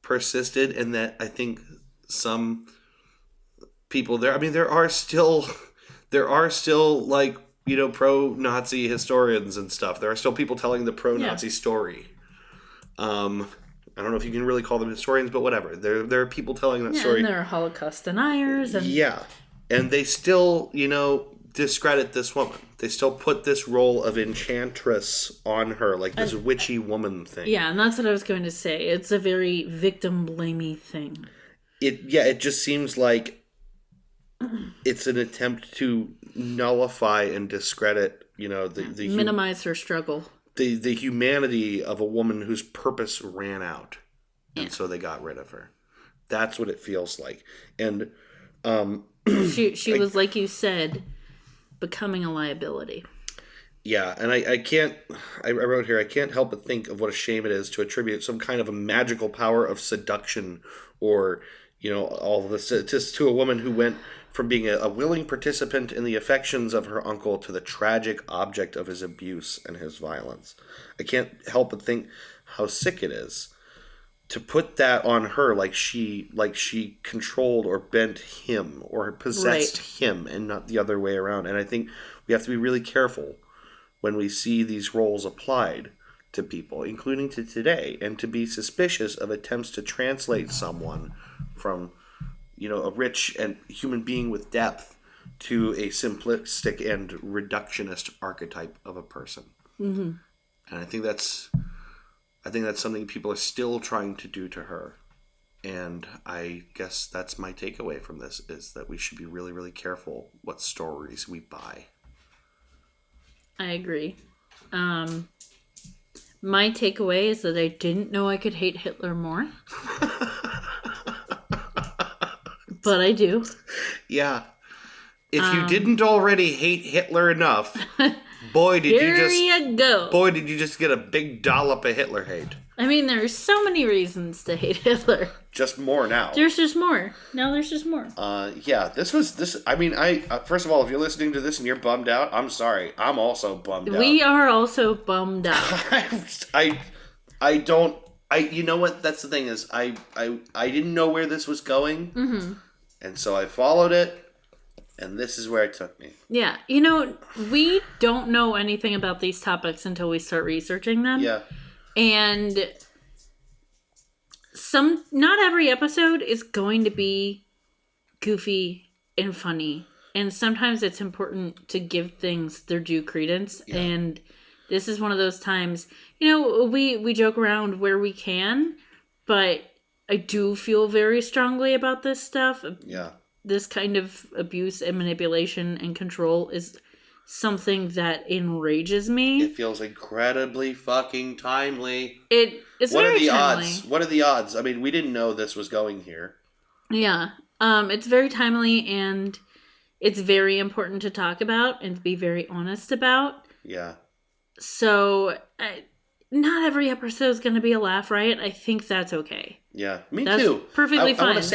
persisted, and that I think some people there, I mean, there are still like, pro-Nazi historians and stuff. There are still people telling the pro-Nazi story. I don't know if you can really call them historians, but whatever. There are people telling that story. And there are Holocaust deniers. And they still, discredit this woman. They still put this role of enchantress on her, like this witchy woman thing. Yeah, and that's what I was going to say. It's a very victim-blamey thing. It just seems like it's an attempt to nullify and discredit, minimize her struggle. The humanity of a woman whose purpose ran out, and so they got rid of her. That's what it feels like. And she was, like you said, becoming a liability. Yeah, and I wrote here, I can't help but think of what a shame it is to attribute some kind of a magical power of seduction, or all of this to a woman who went from being a willing participant in the affections of her uncle to the tragic object of his abuse and his violence. I can't help but think how sick it is to put that on her, like she controlled or bent him or possessed him, and not the other way around. And I think we have to be really careful when we see these roles applied to people, including to today, and to be suspicious of attempts to translate someone from a rich and human being with depth to a simplistic and reductionist archetype of a person. Mm-hmm. And I think that's something people are still trying to do to her. And I guess that's my takeaway from this, is that we should be really, really careful what stories we buy. I agree. My takeaway is that I didn't know I could hate Hitler more. But I do. Yeah. If you didn't already hate Hitler enough, boy, did you just get a big dollop of Hitler hate. I mean, there's so many reasons to hate Hitler. Just more now. There's just more. Now there's just more. Yeah, I mean, first of all, if you're listening to this and you're bummed out, I'm sorry. I'm also bummed out. We are also bummed out. You know what? That's the thing is, I didn't know where this was going. Mm-hmm. And so I followed it. And this is where it took me. Yeah. You know, we don't know anything about these topics until we start researching them. Yeah. And not every episode is going to be goofy and funny. And sometimes it's important to give things their due credence. Yeah. And this is one of those times, you know, we joke around where we can, but I do feel very strongly about this stuff. Yeah. This kind of abuse and manipulation and control is something that enrages me. It feels incredibly fucking timely. It's very timely. What are the odds? I mean, we didn't know this was going here. Yeah. It's very timely, and it's very important to talk about and to be very honest about. Yeah. So, not every episode is going to be a laugh riot. I think that's okay. Yeah, that's too. Perfectly fine. I want to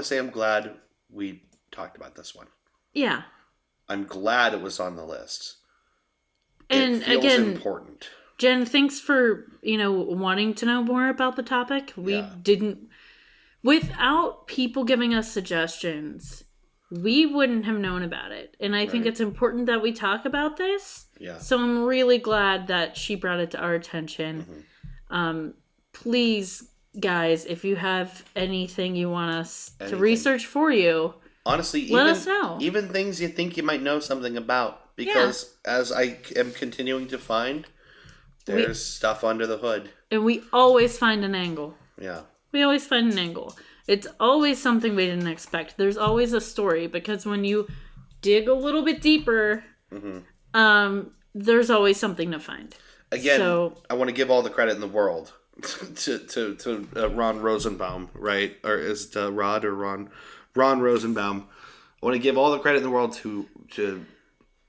say I'm glad we talked about this one. Yeah. I'm glad it was on the list. And it feels again, important. Jen, thanks for, wanting to know more about the topic. We didn't, without people giving us suggestions, we wouldn't have known about it. And I think it's important that we talk about this. Yeah. So I'm really glad that she brought it to our attention. Mm-hmm. Please, guys, if you have anything you want us to research for you, honestly, let us know. Even things you think you might know something about. Because as I am continuing to find, there's stuff under the hood. And we always find an angle. Yeah. We always find an angle. It's always something we didn't expect. There's always a story, because when you dig a little bit deeper, there's always something to find. Again, I want to give all the credit in the world to Ron Rosenbaum, right? Or is it Rod or Ron? Ron Rosenbaum. I want to give all the credit in the world to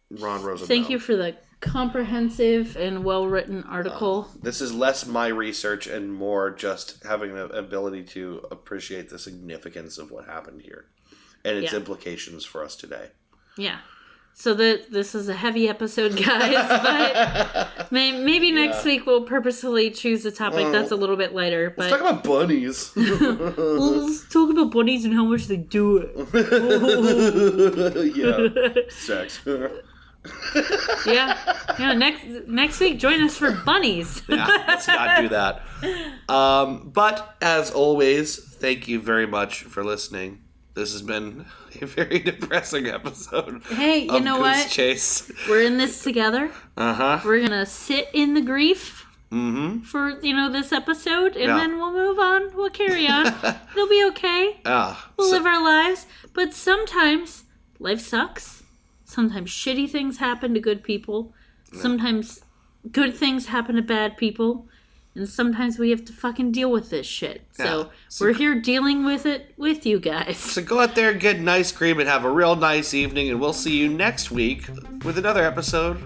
Ron Rosenbaum. Thank you for the comprehensive and well-written article. This is less my research and more just having the ability to appreciate the significance of what happened here and its implications for us today. Yeah. So this is a heavy episode, guys, but maybe next week we'll purposefully choose a topic that's a little bit lighter. But let's talk about bunnies. Let's talk about bunnies and how much they do it. Yeah, sex. Yeah. Next week, join us for bunnies. Yeah, let's not do that. But as always, thank you very much for listening. This has been a very depressing episode. Hey, you know what? Chase. We're in this together. Uh-huh. We're gonna sit in the grief for this episode, and then we'll move on. We'll carry on. It'll be okay. We'll live our lives. But sometimes life sucks. Sometimes shitty things happen to good people. Sometimes good things happen to bad people. And sometimes we have to fucking deal with this shit. So we're here dealing with it with you guys. So go out there and get an ice cream and have a real nice evening. And we'll see you next week with another episode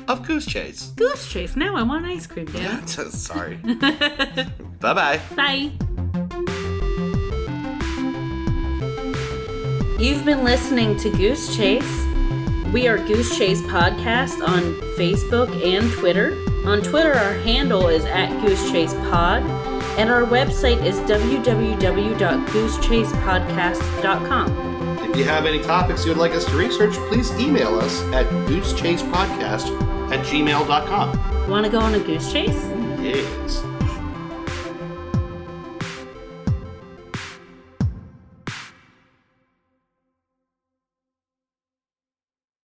of Goose Chase. Goose Chase. Now I want ice cream, Dan. Sorry. Bye-bye. Bye. You've been listening to Goose Chase. We are Goose Chase Podcast on Facebook and Twitter. On Twitter, our handle is @GooseChasePod, and our website is www.goosechasepodcast.com. If you have any topics you would like us to research, please email us at goosechasepodcast@gmail.com. Want to go on a goose chase? Yes.